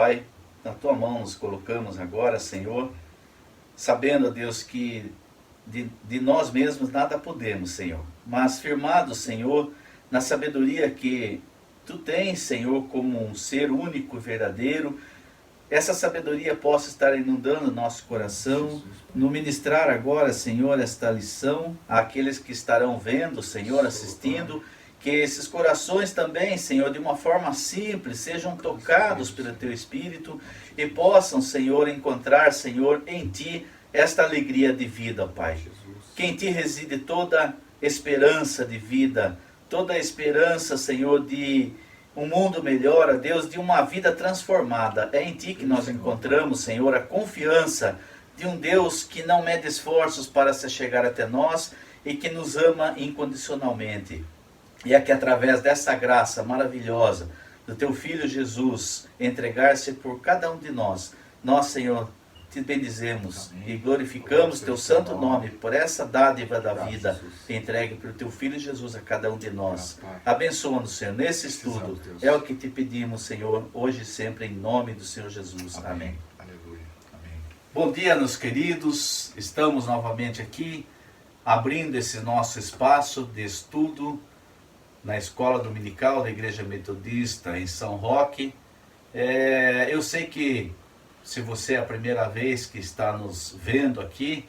Pai, na Tua mão nos colocamos agora, Senhor, sabendo, Deus, que de nós mesmos nada podemos, Senhor, mas firmados, Senhor, na sabedoria que Tu tens, Senhor, como um ser único e verdadeiro, essa sabedoria possa estar inundando nosso coração, no ministrar agora, Senhor, esta lição àqueles que estarão vendo, Senhor, assistindo, que esses corações também, Senhor, de uma forma simples, sejam tocados pelo Teu Espírito e possam, Senhor, encontrar, Senhor, em Ti esta alegria de vida, Pai. Que em Ti reside toda esperança de vida, toda esperança, Senhor, de um mundo melhor, ó Deus, de uma vida transformada. É em Ti que nós encontramos, Senhor, a confiança de um Deus que não mede esforços para se chegar até nós e que nos ama incondicionalmente. E é que através dessa graça maravilhosa do Teu Filho Jesus entregar-se por cada um de nós, nós, Senhor, Te bendizemos e glorificamos Teu santo nome por essa dádiva da vida entregue pelo Teu Filho Jesus a cada um de nós. Abençoa-nos, Senhor, nesse estudo. É o que Te pedimos, Senhor, hoje e sempre, em nome do Senhor Jesus. Amém. Aleluia. Amém. Bom dia, meus queridos. Estamos novamente aqui, abrindo esse nosso espaço de estudo na Escola Dominical da Igreja Metodista em São Roque. Eu sei que se você é a primeira vez que está nos vendo aqui,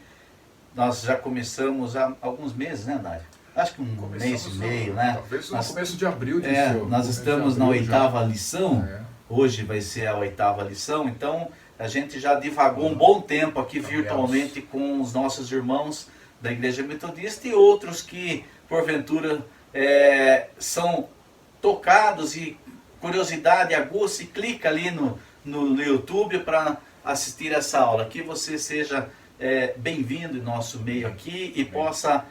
nós já começamos há alguns meses, né, Dário? Acho que mês e meio, né? Talvez no começo de abril. Nós estamos na 8ª lição, hoje vai ser a 8ª lição, então a gente já divagou um bom tempo aqui virtualmente com os nossos irmãos da Igreja Metodista e outros que, porventura, são tocados e curiosidade aguça e clica ali no YouTube para assistir essa aula. Que você seja bem-vindo em nosso meio aqui e possa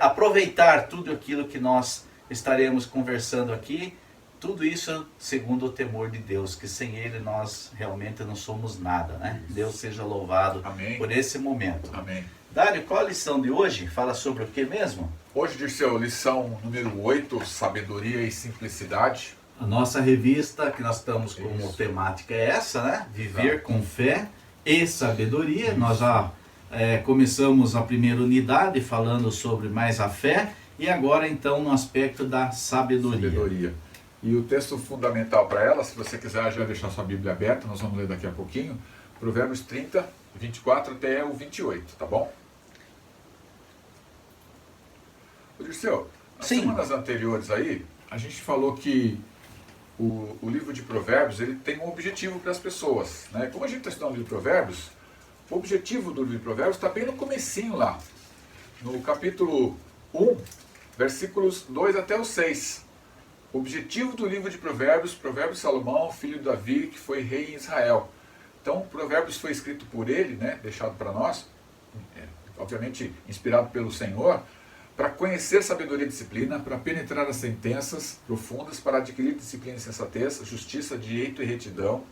aproveitar tudo aquilo que nós estaremos conversando aqui. Tudo isso segundo o temor de Deus, que sem Ele nós realmente não somos nada, né? Isso. Deus seja louvado. Amém. Por esse momento. Amém. Dário, qual a lição de hoje? Fala sobre o que mesmo? Hoje, Dirceu, lição número 8, Sabedoria e Simplicidade. A nossa revista, que nós estamos como temática é essa, né? Viver com fé e sabedoria. Nós já começamos a primeira unidade falando sobre mais a fé e agora então no aspecto da sabedoria. E o texto fundamental para ela, se você quiser já deixar sua Bíblia aberta, nós vamos ler daqui a pouquinho, Provérbios 30, 24 até o 28, tá bom? Ô Dirceu, nas semanas anteriores aí, a gente falou que o livro de Provérbios ele tem um objetivo para as pessoas, né? Como a gente está estudando o livro de Provérbios, o objetivo do livro de Provérbios está bem no comecinho lá, no capítulo 1, versículos 2 até o 6. O objetivo do livro de Provérbios, Provérbios de Salomão, filho de Davi, que foi rei em Israel. Então, Provérbios foi escrito por ele, né? Deixado para nós, obviamente inspirado pelo Senhor, para conhecer sabedoria e disciplina, para penetrar as sentenças profundas, para adquirir disciplina e sensatez, justiça, direito e retidão.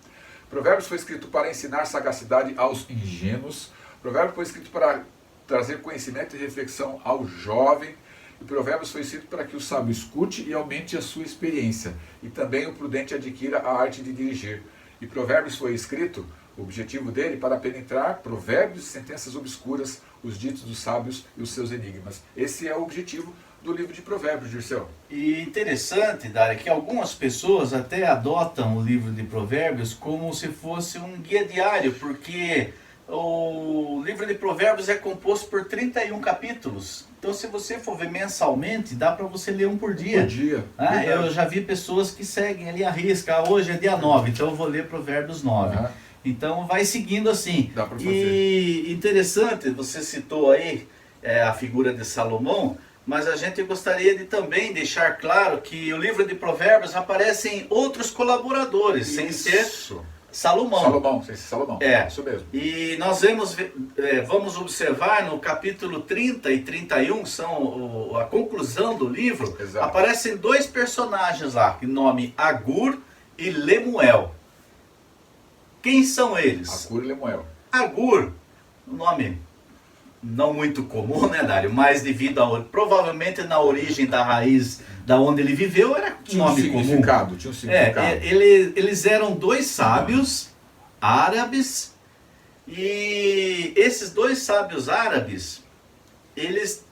Provérbios foi escrito para ensinar sagacidade aos ingênuos. Provérbios foi escrito para trazer conhecimento e reflexão ao jovem. E Provérbios foi escrito para que o sábio escute e aumente a sua experiência. E também o prudente adquira a arte de dirigir. E Provérbios foi escrito, o objetivo dele, para penetrar provérbios e sentenças obscuras, os ditos dos sábios e os seus enigmas. Esse é o objetivo do livro de Provérbios, Dirceu. E interessante, Dário, que algumas pessoas até adotam o livro de Provérbios como se fosse um guia diário, porque o livro de Provérbios é composto por 31 capítulos. Então, se você for ver mensalmente, dá para você ler um por dia. Por dia. Eu já vi pessoas que seguem ali a risca. Hoje é dia 9, então eu vou ler Provérbios 9. Então vai seguindo assim. Dá pra fazer. E interessante, você citou aí a figura de Salomão, mas a gente gostaria de também deixar claro que o livro de Provérbios aparecem outros colaboradores, sem ser Salomão. Sem ser Salomão. Isso mesmo. E nós vamos observar no capítulo 30 e 31, são a conclusão do livro. Exato. Aparecem dois personagens lá, que nome Agur e Lemuel. Quem são eles? Agur e Lemuel. Agur, um nome não muito comum, né, Dário? Mas devido a provavelmente na origem da raiz da onde ele viveu, era um nome comum. Tinha um significado. Eles eram dois sábios árabes, e esses dois sábios árabes, eles,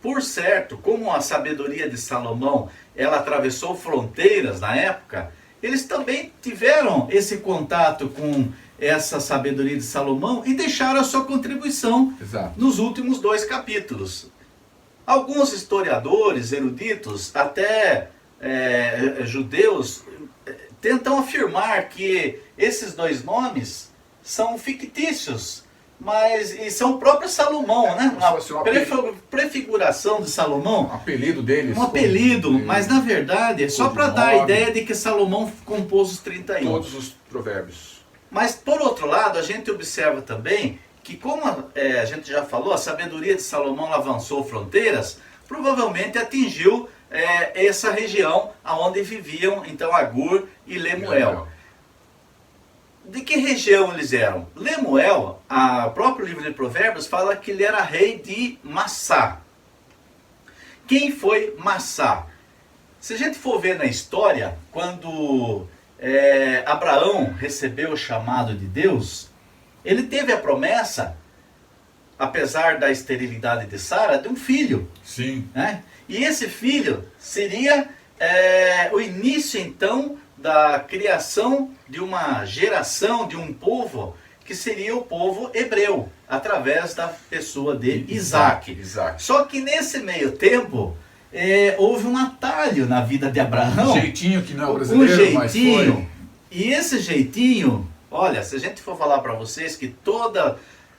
por certo, como a sabedoria de Salomão, ela atravessou fronteiras na época, eles também tiveram esse contato com essa sabedoria de Salomão e deixaram a sua contribuição nos últimos 2 capítulos. Alguns historiadores, eruditos, até judeus, tentam afirmar que esses 2 nomes são fictícios, mas e são o próprio Salomão, né? Uma prefiguração de Salomão. Um apelido deles. Um apelido, mas na verdade é só para dar a ideia de que Salomão compôs os 31. Todos os provérbios. Mas por outro lado, a gente observa também que, como a gente já falou, a sabedoria de Salomão avançou fronteiras, provavelmente atingiu essa região onde viviam então Agur e Lemuel. De que região eles eram? Lemuel, o próprio livro de Provérbios fala que ele era rei de Massá. Quem foi Massá? Se a gente for ver na história, quando Abraão recebeu o chamado de Deus, ele teve a promessa, apesar da esterilidade de Sara, de um filho. Sim. Né? E esse filho seria o início então da criação de uma geração, de um povo, que seria o povo hebreu, através da pessoa de Isaac. Só que nesse meio tempo, houve um atalho na vida de Abraão. Um jeitinho que não é brasileiro, mas foi. E esse jeitinho, olha, se a gente for falar para vocês que todo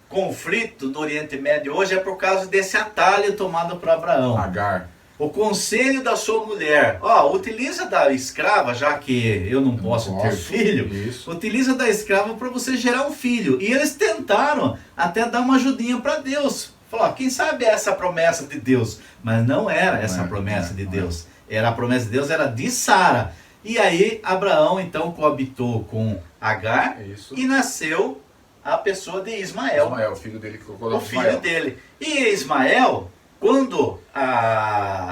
conflito do Oriente Médio hoje é por causa desse atalho tomado por Abraão. Agar. O conselho da sua mulher, utiliza da escrava, já que eu não posso ter filho, utiliza da escrava para você gerar um filho. E eles tentaram até dar uma ajudinha para Deus. Falou, quem sabe essa promessa de Deus? Mas não era essa promessa de Deus. A promessa de Deus era de Sara. E aí Abraão então coabitou com Agar e nasceu a pessoa de Ismael. Ismael, o filho dele que colocou o filho dele. E Ismael, quando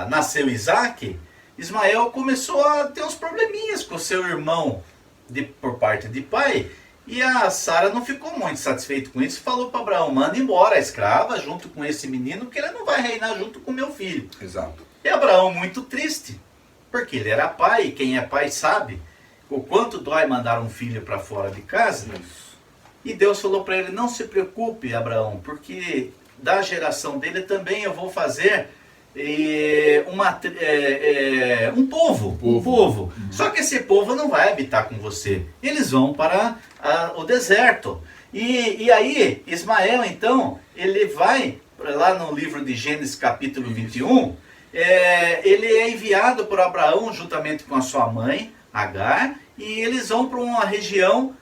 nasceu Isaac, Ismael começou a ter uns probleminhas com seu irmão por parte de pai, e a Sara não ficou muito satisfeita com isso, falou para Abraão, manda embora a escrava junto com esse menino, que ele não vai reinar junto com meu filho. Exato. E Abraão muito triste, porque ele era pai, e quem é pai sabe o quanto dói mandar um filho para fora de casa. E Deus falou para ele, não se preocupe, Abraão, porque da geração dele também eu vou fazer um povo. Só que esse povo não vai habitar com você. Eles vão para o deserto. E aí, Ismael, então, ele vai, lá no livro de Gênesis capítulo 21, ele é enviado por Abraão juntamente com a sua mãe, Agar, e eles vão para uma região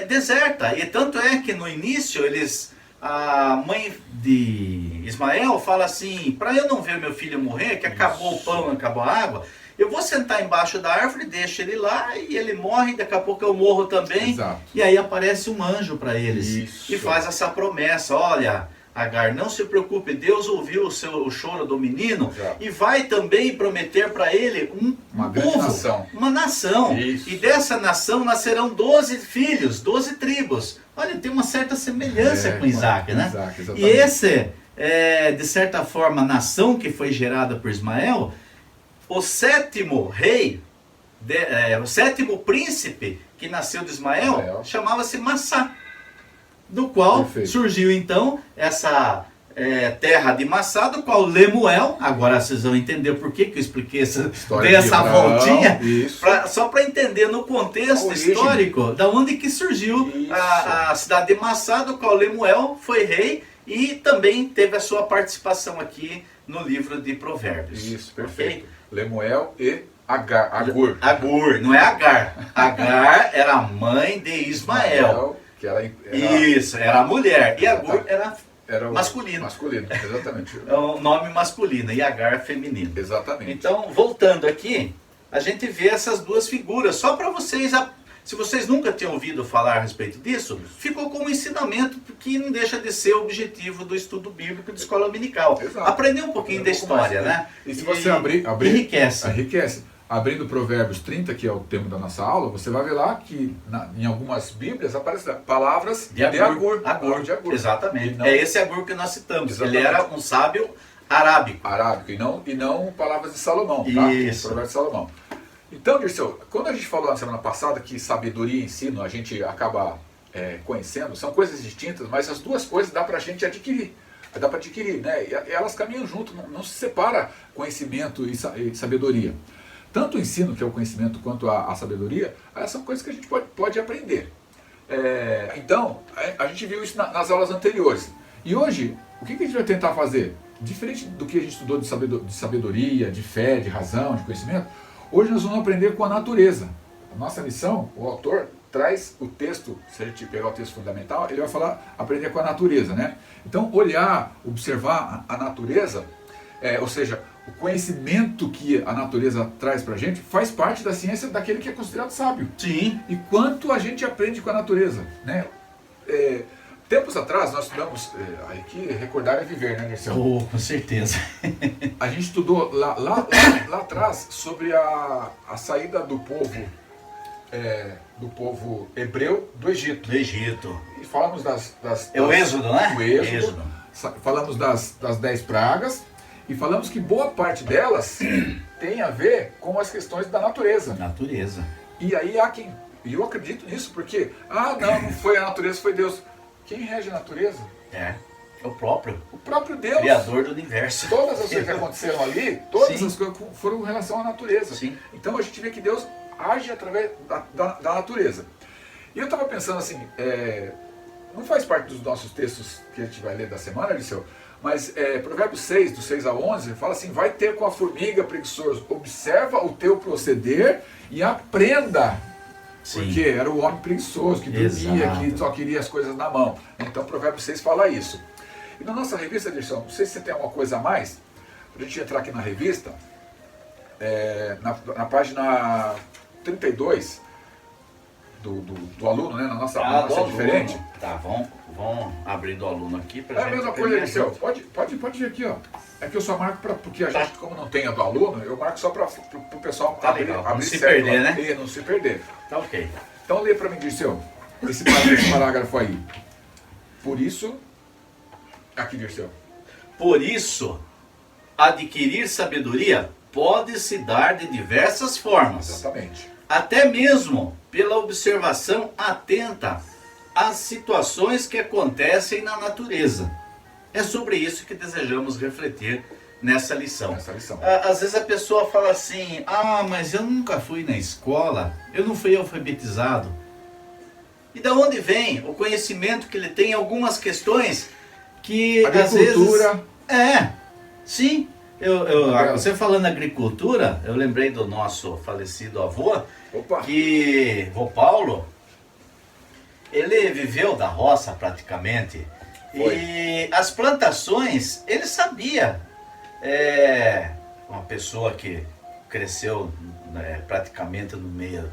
deserta. E tanto é que no início a mãe de Ismael fala assim, para eu não ver meu filho morrer, que acabou o pão, acabou a água, eu vou sentar embaixo da árvore, deixo ele lá, e ele morre, daqui a pouco eu morro também. Exato. E aí aparece um anjo para eles, e faz essa promessa, olha, Agar, não se preocupe, Deus ouviu o choro do menino. Exato. E vai também prometer para ele uma povo, nação. Uma nação. Isso. E dessa nação nascerão 12 filhos, 12 tribos. Olha, tem uma certa semelhança com Isaac, né? Isaac, e esse, de certa forma, a nação que foi gerada por Ismael, o sétimo rei, o sétimo príncipe que nasceu de Ismael, chamava-se Massá. Do qual surgiu então essa terra de Massá, do qual Lemuel, agora vocês vão entender por que eu expliquei dessa voltinha, só para entender no contexto histórico, da onde que surgiu a cidade de Massá, do qual Lemuel foi rei e também teve a sua participação aqui no livro de Provérbios. Isso, perfeito. Lemuel e Agur. Agur, não é Agar. Agar era a mãe de Ismael. Que era a mulher. E Agur era masculino. Masculino, exatamente. É um nome masculino e Agar feminino. Exatamente. Então, voltando aqui, a gente vê essas duas figuras. Só para vocês, se vocês nunca tinham ouvido falar a respeito disso, ficou como ensinamento, que não deixa de ser o objetivo do estudo bíblico de escola dominical. Exato. Aprender um pouquinho da história, né? E se você abrir enriquece. Enriquece. abrindo Provérbios 30, que é o tema da nossa aula, você vai ver lá que em algumas Bíblias aparecem palavras de Agur. De Agur. Exatamente. Não, é esse Agur que nós citamos. Exatamente. Ele era um sábio arábico. E não palavras de Salomão, tá? Isso. Provérbios de Salomão. Então, Dirceu, quando a gente falou na semana passada que sabedoria e ensino a gente acaba conhecendo, são coisas distintas, mas as duas coisas dá para a gente adquirir. Dá para adquirir, né? E elas caminham junto, não se separa conhecimento e sabedoria. Tanto o ensino, que é o conhecimento, quanto a sabedoria, elas são coisas que a gente pode aprender. Então, a gente viu isso nas aulas anteriores. E hoje, o que a gente vai tentar fazer? Diferente do que a gente estudou de sabedoria, de fé, de razão, de conhecimento, hoje nós vamos aprender com a natureza. A nossa lição, o autor traz o texto, se a gente pegar o texto fundamental, ele vai falar, aprender com a natureza, né? Então, olhar, observar a natureza, ou seja, o conhecimento que a natureza traz pra gente, faz parte da ciência daquele que é considerado sábio. Sim. E quanto a gente aprende com a natureza, né? Tempos atrás, nós estudamos, aqui recordar é viver, né, Dirceu? Com certeza. A gente estudou lá atrás sobre a saída do povo hebreu do Egito. Do Egito. E falamos das É o Êxodo, né? O Êxodo. Falamos das 10 pragas e falamos que boa parte delas tem a ver com as questões da natureza. Natureza. E aí e eu acredito nisso, porque, não foi a natureza, foi Deus. Quem rege a natureza? É o próprio. O próprio Deus. Criador do universo. Todas as coisas que aconteceram ali, todas Sim. as coisas foram em relação à natureza. Sim. Então a gente vê que Deus age através da natureza. E eu estava pensando assim, não faz parte dos nossos textos que a gente vai ler da semana, Liceu, mas Provérbios 6, do 6 a 11, fala assim, vai ter com a formiga preguiçoso, observa o teu proceder e aprenda. Sim. Porque era o homem preguiçoso, que dormia, Exato. que só queria as coisas na mão. Então Provérbios 6 fala isso. E na nossa revista, Dirceu, não sei se você tem alguma coisa a mais, para a gente entrar aqui na revista, na página 32 do aluno, né? Na nossa é diferente. Tá, vamos abrir do aluno aqui para É a mesma coisa, Dirceu. Pode vir aqui, ó. É que eu só marco porque a gente, como não tem a do aluno, eu marco só para o pessoal abrir não se certo, perder, né? E não se perder. Tá ok. Então lê para mim, Dirceu, esse parágrafo aí. Por isso, aqui, Dirceu. Por isso, adquirir sabedoria pode se dar de diversas formas. Exatamente. Até mesmo pela observação atenta às situações que acontecem na natureza. É sobre isso que desejamos refletir nessa lição. Às vezes a pessoa fala assim, mas eu nunca fui na escola, eu não fui alfabetizado. E da onde vem o conhecimento que ele tem em algumas questões que às vezes... Agricultura. Sim. Você falando agricultura, eu lembrei do nosso falecido avô, que vô Paulo, ele viveu da roça praticamente. Foi. E as plantações, ele sabia. Uma pessoa que cresceu praticamente no meio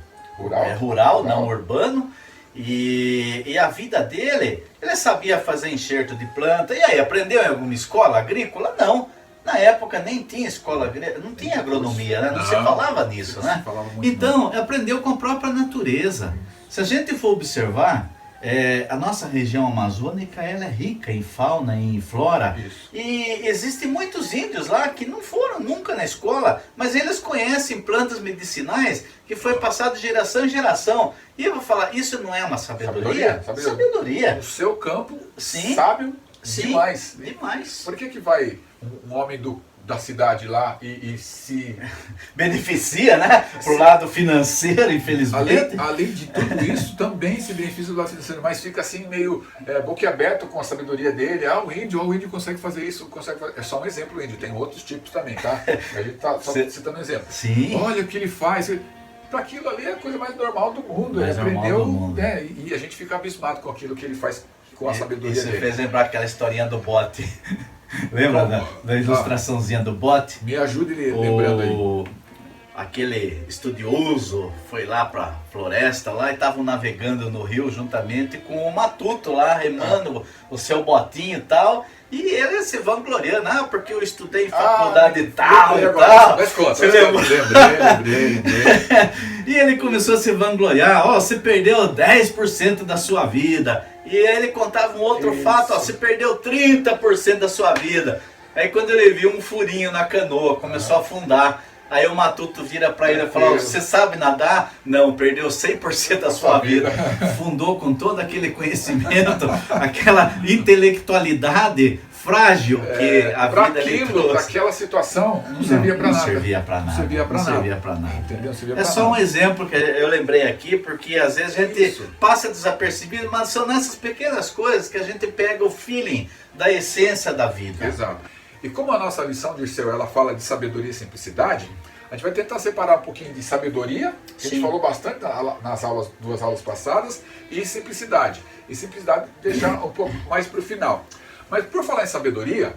rural, não urbano, e a vida dele, ele sabia fazer enxerto de planta. E aí, aprendeu em alguma escola agrícola? Não. Na época nem tinha escola agrícola, não tinha agronomia, né? Não se falava nisso, né? Então, aprendeu com a própria natureza. Se a gente for observar, a nossa região amazônica, ela é rica em fauna e em flora. Isso. E existem muitos índios lá que não foram nunca na escola, mas eles conhecem plantas medicinais que foi passado de geração em geração. E eu vou falar, isso não é uma sabedoria? Sabedoria. O seu campo, sim, sábio, sim, demais. Demais. Por que vai um homem da cidade lá e se beneficia, né? Pro lado financeiro, infelizmente. Além de tudo isso, também se beneficia do lado financeiro, mas fica assim meio boquiaberto com a sabedoria dele. O índio consegue fazer isso, É só um exemplo, o índio. Tem outros tipos também, tá? A gente tá só citando um exemplo. Sim. Olha o que ele faz. Para aquilo ali é a coisa mais normal do mundo. Ele aprendeu, e a gente fica abismado com aquilo que ele faz com a sabedoria dele. Isso fez lembrar aquela historinha do bote. Lembra da ilustraçãozinha do bote? Me ajude lembrando aí. aquele estudioso foi lá para a floresta lá e estavam navegando no rio juntamente com o Matuto lá, remando o seu botinho e tal. E ele se vangloriando, porque eu estudei em faculdade tal e tal. Você lembrou? Lembrei. E ele começou a se vangloriar, você perdeu 10% da sua vida. E aí ele contava um outro fato, você perdeu 30% da sua vida. Aí quando ele viu um furinho na canoa, começou a afundar. Aí o Matuto vira para ele e fala, você sabe nadar? Não, perdeu 100% da sua vida. Fundou com todo aquele conhecimento, aquela intelectualidade frágil que a vida lhe trouxe. Para aquela situação, não servia para nada. Não servia para nada. Não servia para nada. Entendeu? É só um exemplo que eu lembrei aqui, porque às vezes a gente passa desapercebido, mas são nessas pequenas coisas que a gente pega o feeling da essência da vida. Exato. E como a nossa lição, Dirceu, ela fala de sabedoria e simplicidade, a gente vai tentar separar um pouquinho de sabedoria, que a gente falou bastante nas duas aulas passadas, e simplicidade. E simplicidade deixar um pouco mais para o final. Mas por falar em sabedoria,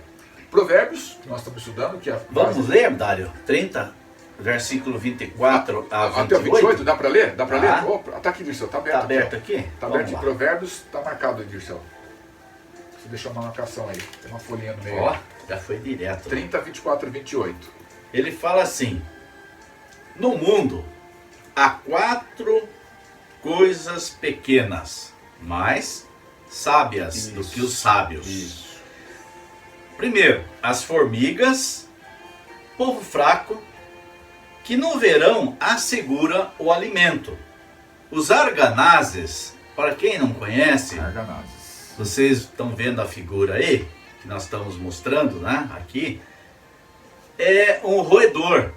Provérbios, que nós estamos estudando, que é... Vamos ler, Dário? 30, versículo 24 a 28? Até o 28, dá para ler? Dá para ler? Opa, tá aqui, Dirceu, tá aberto. Tá aberto aqui? Tá aberto em Provérbios, tá marcado aí, Dirceu. Você deixou uma marcação aí, tem uma folhinha no meio. Já foi direto. 30, 24 e 28. Ele fala assim, no mundo há 4 coisas pequenas, mais sábias do que os sábios. Primeiro, as formigas, povo fraco, que no verão assegura o alimento. Os arganazes, para quem não conhece, vocês estão vendo a figura aí, que nós estamos mostrando, né, aqui, é um roedor,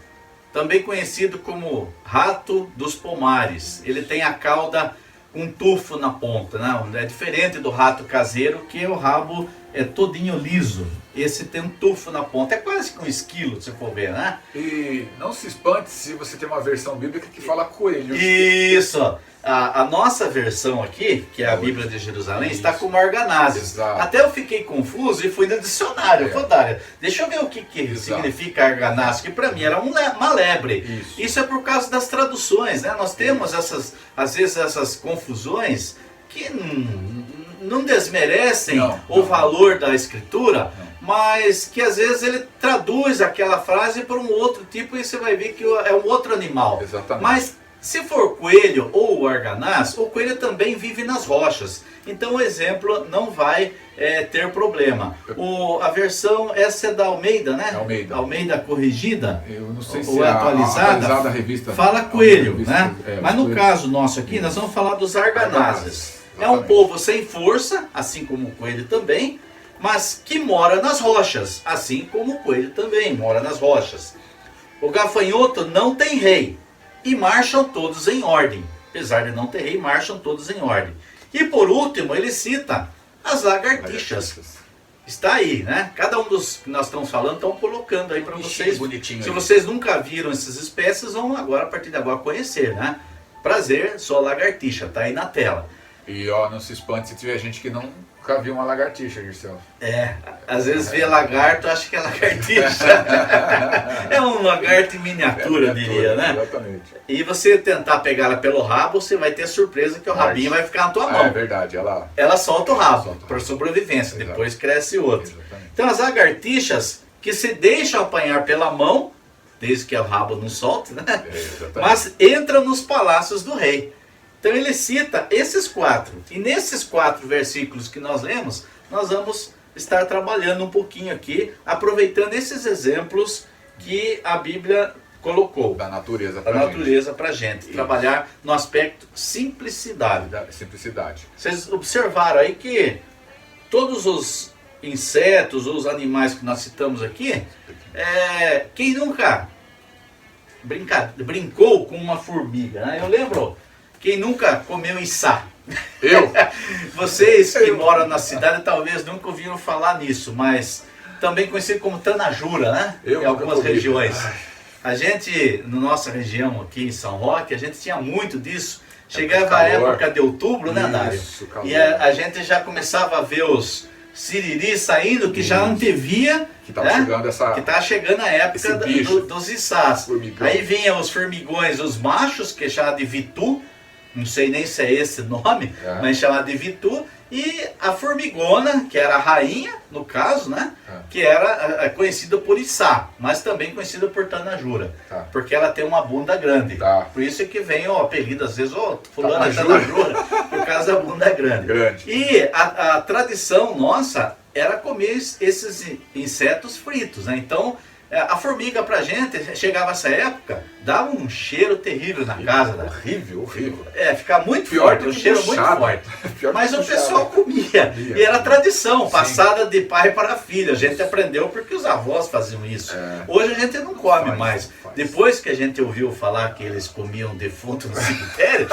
também conhecido como rato dos pomares. Ele tem a cauda com tufo na ponta, né? É diferente do rato caseiro, que o rabo é todinho liso. Esse tem um tufo na ponta, é quase que um esquilo, se for ver, né? E não se espante se você tem uma versão bíblica que fala coelho. Isso! A nossa versão aqui, que é a Bíblia de Jerusalém, está como arganazes. Até eu fiquei confuso e fui no dicionário. Dário, deixa eu ver o que significa arganazes, que para mim era uma lebre. Isso é por causa das traduções, né? Nós temos às vezes essas confusões que não desmerecem o valor da escritura, mas que às vezes ele traduz aquela frase por um outro tipo e você vai ver que é um outro animal. Exatamente. Mas se for coelho ou o arganaz, o coelho também vive nas rochas. Então o exemplo não vai ter problema. A versão, essa é da Almeida, né? Almeida corrigida. Eu não sei se é atualizada a revista. Fala coelho, né? Mas no caso nosso aqui, nós vamos falar dos arganazes. É um povo sem força, assim como o coelho também, mas que mora nas rochas, assim como o coelho também mora nas rochas. O gafanhoto não tem rei. E marcham todos em ordem. Apesar de não ter rei, marcham todos em ordem. E por último, ele cita as lagartixas. Está aí, né? Cada um dos que nós estamos falando, estão colocando aí para vocês. Bonitinho. Se vocês nunca viram essas espécies, vão agora, a partir de agora, conhecer, né? Prazer, só lagartixa, tá aí na tela. E não se espante se tiver gente que nunca viu uma lagartixa, Dirceu. Às vezes vê lagarto, acha que é lagartixa. É um lagarto em miniatura, eu diria, né? Exatamente. E você tentar pegar ela pelo rabo, você vai ter surpresa que o rabinho vai ficar na tua mão. É verdade, ela solta o rabo para sobrevivência, depois cresce outro. Exatamente. Então as lagartixas que se deixam apanhar pela mão, desde que o rabo não solte, né? Mas entram nos palácios do rei. Então ele cita esses 4. E nesses 4 versículos que nós lemos, nós vamos estar trabalhando um pouquinho aqui, aproveitando esses exemplos que a Bíblia colocou. Da natureza para a gente. Trabalhar no aspecto simplicidade. Simplicidade. Vocês observaram aí que todos os insetos, os animais que nós citamos aqui, quem nunca brincou com uma formiga, né? Eu lembro... Quem nunca comeu içá? Eu? Vocês que moram na cidade talvez nunca ouviram falar nisso, mas também conhecido como tanajura, né? Em algumas regiões. A gente, na nossa região aqui em São Roque, a gente tinha muito disso. Chegava a época de outubro, né, Dário? E a gente já começava a ver os siriri saindo, que já antevia que estava chegando que tá chegando a época dos içás. Formigão. Aí vinha os formigões, os machos, que é chamado de vitu, não sei nem se é esse nome, mas chamado de vitu, e a formigona, que era a rainha, no caso, né? Que era conhecida por içá, mas também conhecida por tanajura, porque ela tem uma bunda grande. Por isso que vem o apelido, às vezes, fulano é tanajura, por causa da bunda grande. E a tradição nossa era comer esses insetos fritos, né? Então, a formiga pra gente, chegava essa época, dava um cheiro terrível na casa. Horrível. Fica muito forte, um cheiro muito forte. Mas o pessoal comia. E era tradição, passada de pai para filho. A gente aprendeu porque os avós faziam isso. Hoje a gente não come mais. Depois que a gente ouviu falar que eles comiam defunto no cemitério,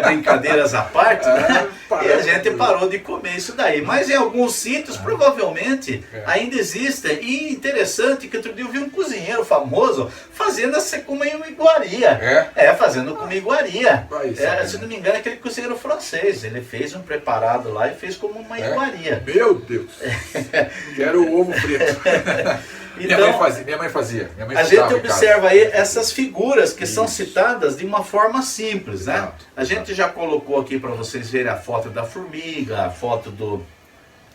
brincadeiras à parte, né? E a gente parou de comer isso daí. Mas em alguns sítios, provavelmente, ainda existem. E interessante que outro dia eu vi um cozinheiro famoso fazendo essa como uma iguaria. Fazendo como iguaria. Se não me engano, é aquele cozinheiro francês. Ele fez um preparado lá e fez como uma iguaria. Meu Deus! Quero o ovo preto. Então, minha mãe fazia. A gente observa aí essas figuras que são citadas de uma forma simples, né? A gente já colocou aqui para vocês verem a foto da formiga, a foto do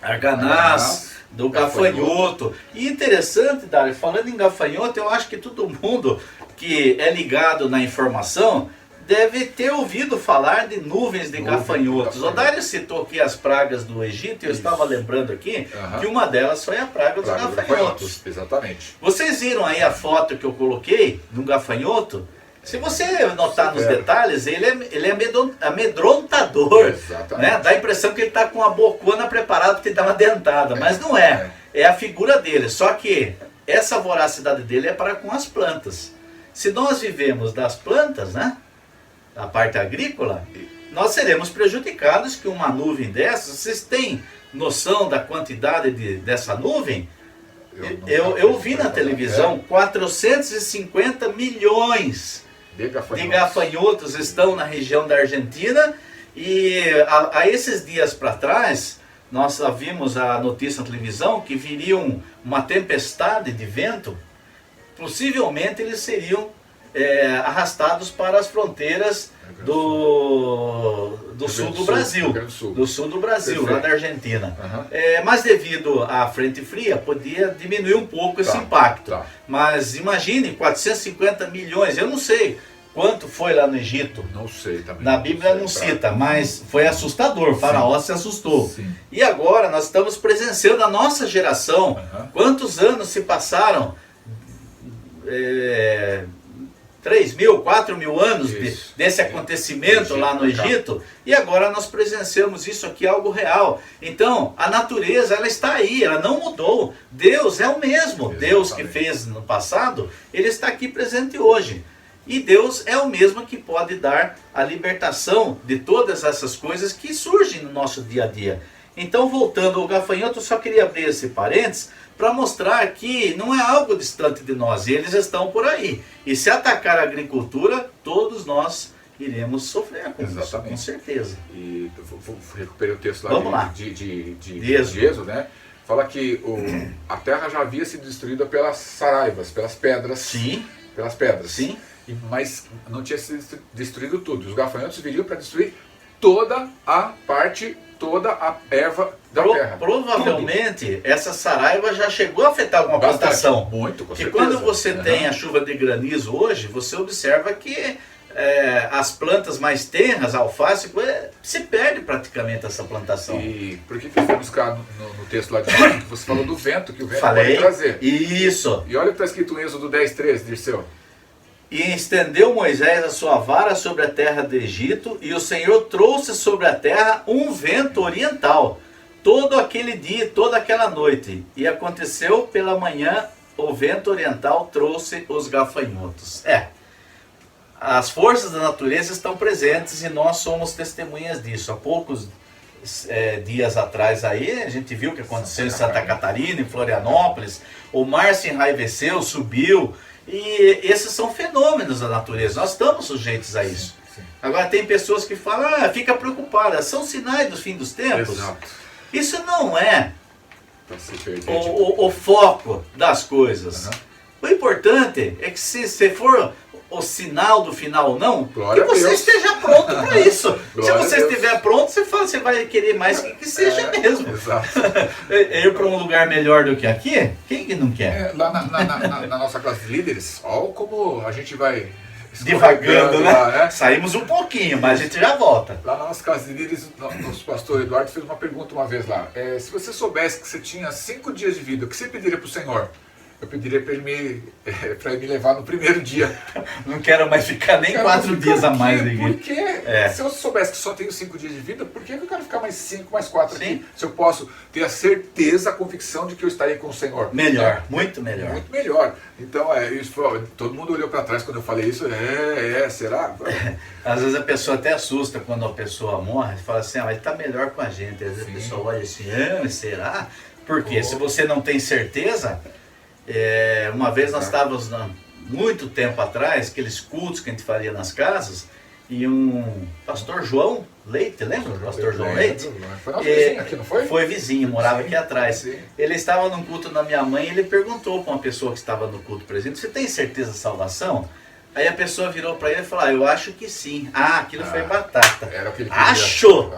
arganaz, do gafanhoto. E interessante, Dário, falando em gafanhoto, eu acho que todo mundo que é ligado na informação deve ter ouvido falar de nuvens de gafanhotos. O Dário citou aqui as pragas do Egito, e eu estava lembrando aqui que uma delas foi a praga dos gafanhotos. Exatamente. Vocês viram aí a foto que eu coloquei de um gafanhoto? Se você notar nos detalhes, ele é amedrontador. Né? Dá a impressão que ele está com a bocona preparada para te dar uma dentada, mas não é. É a figura dele. Só que essa voracidade dele é para com as plantas. Se nós vivemos das plantas, né? A parte agrícola, nós seremos prejudicados que uma nuvem dessas, vocês têm noção da quantidade dessa nuvem? Eu vi na televisão 450 milhões de gafanhotos estão na região da Argentina, e a esses dias para trás, nós vimos a notícia na televisão que viria uma tempestade de vento, possivelmente eles seriam arrastados para as fronteiras do sul do Brasil, lá da Argentina. Mas devido à frente fria, podia diminuir um pouco esse impacto. Mas imagine, 450 milhões, eu não sei quanto foi lá no Egito. Não sei também. Na Bíblia não cita, mas foi assustador, o faraó se assustou. E agora nós estamos presenciando a nossa geração. Quantos anos se passaram? 3.000, 4.000 anos desse acontecimento lá no Egito, e agora nós presenciamos isso aqui, algo real. Então, a natureza, ela está aí, ela não mudou. Deus é o mesmo. Deus que fez no passado, ele está aqui presente hoje. E Deus é o mesmo que pode dar a libertação de todas essas coisas que surgem no nosso dia a dia. Então, voltando ao gafanhoto, eu só queria abrir esse parênteses para mostrar que não é algo distante de nós, e eles estão por aí. E se atacar a agricultura, todos nós iremos sofrer com isso, com certeza. E recuperei o texto lá de Êxodo, né? Fala que a terra já havia sido destruída pelas saraivas, pelas pedras. Sim. Pelas pedras. Sim. Mas não tinha sido destruído tudo. Os gafanhotos viriam para destruir toda a erva da terra. Provavelmente essa saraiva já chegou a afetar alguma plantação. Muito, com certeza. E quando você tem a chuva de granizo hoje, você observa que as plantas mais tenras, alface, se perde praticamente essa plantação. E por que eu fui buscar no texto lá de baixo, que você falou do vento, que o vento pode trazer. Isso. E olha o que está escrito em Êxodo 10:13, Dirceu. E estendeu Moisés a sua vara sobre a terra do Egito, e o Senhor trouxe sobre a terra um vento oriental, todo aquele dia e toda aquela noite. E aconteceu pela manhã, o vento oriental trouxe os gafanhotos. As forças da natureza estão presentes e nós somos testemunhas disso. Há poucos dias atrás aí, a gente viu o que aconteceu em Santa Catarina, em Florianópolis. O mar se enraiveceu, subiu. E esses são fenômenos da natureza, nós estamos sujeitos a isso. Agora tem pessoas que falam, fica preocupada, são sinais do fim dos tempos. Exato. Isso não é se perder, o foco das coisas. O importante é que se for o sinal do final ou não, Glória que você esteja pronto para isso. Se você a Deus. estiver pronto, você vai querer mais que seja mesmo. Exato. Ir para um lugar melhor do que aqui, quem que não quer? Lá na nossa classe de líderes, olha como a gente vai Devagando, né? lá, né? Saímos um pouquinho, mas a gente já volta. Lá na nossa classe de líderes, nosso pastor Eduardo fez uma pergunta uma vez lá. Se você soubesse que você tinha 5 dias de vida, o que você pediria para o Senhor? Eu pediria para ele me levar no primeiro dia. Não quero mais ficar nem 4 dias a mais aqui. Porque se eu soubesse que só tenho 5 dias de vida, por que eu quero ficar mais 5, mais 4 aqui? Se eu posso ter a certeza, a convicção de que eu estarei com o Senhor. Melhor, muito melhor. Muito melhor. Então, isso foi, todo mundo olhou para trás quando eu falei isso. Será? Às vezes a pessoa até assusta quando a pessoa morre e fala assim, ele está melhor com a gente. Às vezes a pessoa olha assim, será? Porque se você não tem certeza... uma vez nós estávamos, muito tempo atrás, aqueles cultos que a gente fazia nas casas, e um pastor João Leite, lembra do pastor João Leite? Foi nosso vizinho aqui, não foi? Foi vizinho, morava aqui atrás. Sim. Ele estava num culto da minha mãe e ele perguntou para uma pessoa que estava no culto presente, você tem certeza da salvação? Aí a pessoa virou para ele e falou, eu acho que sim. Aquilo foi batata. Era o que ele queria. Achou!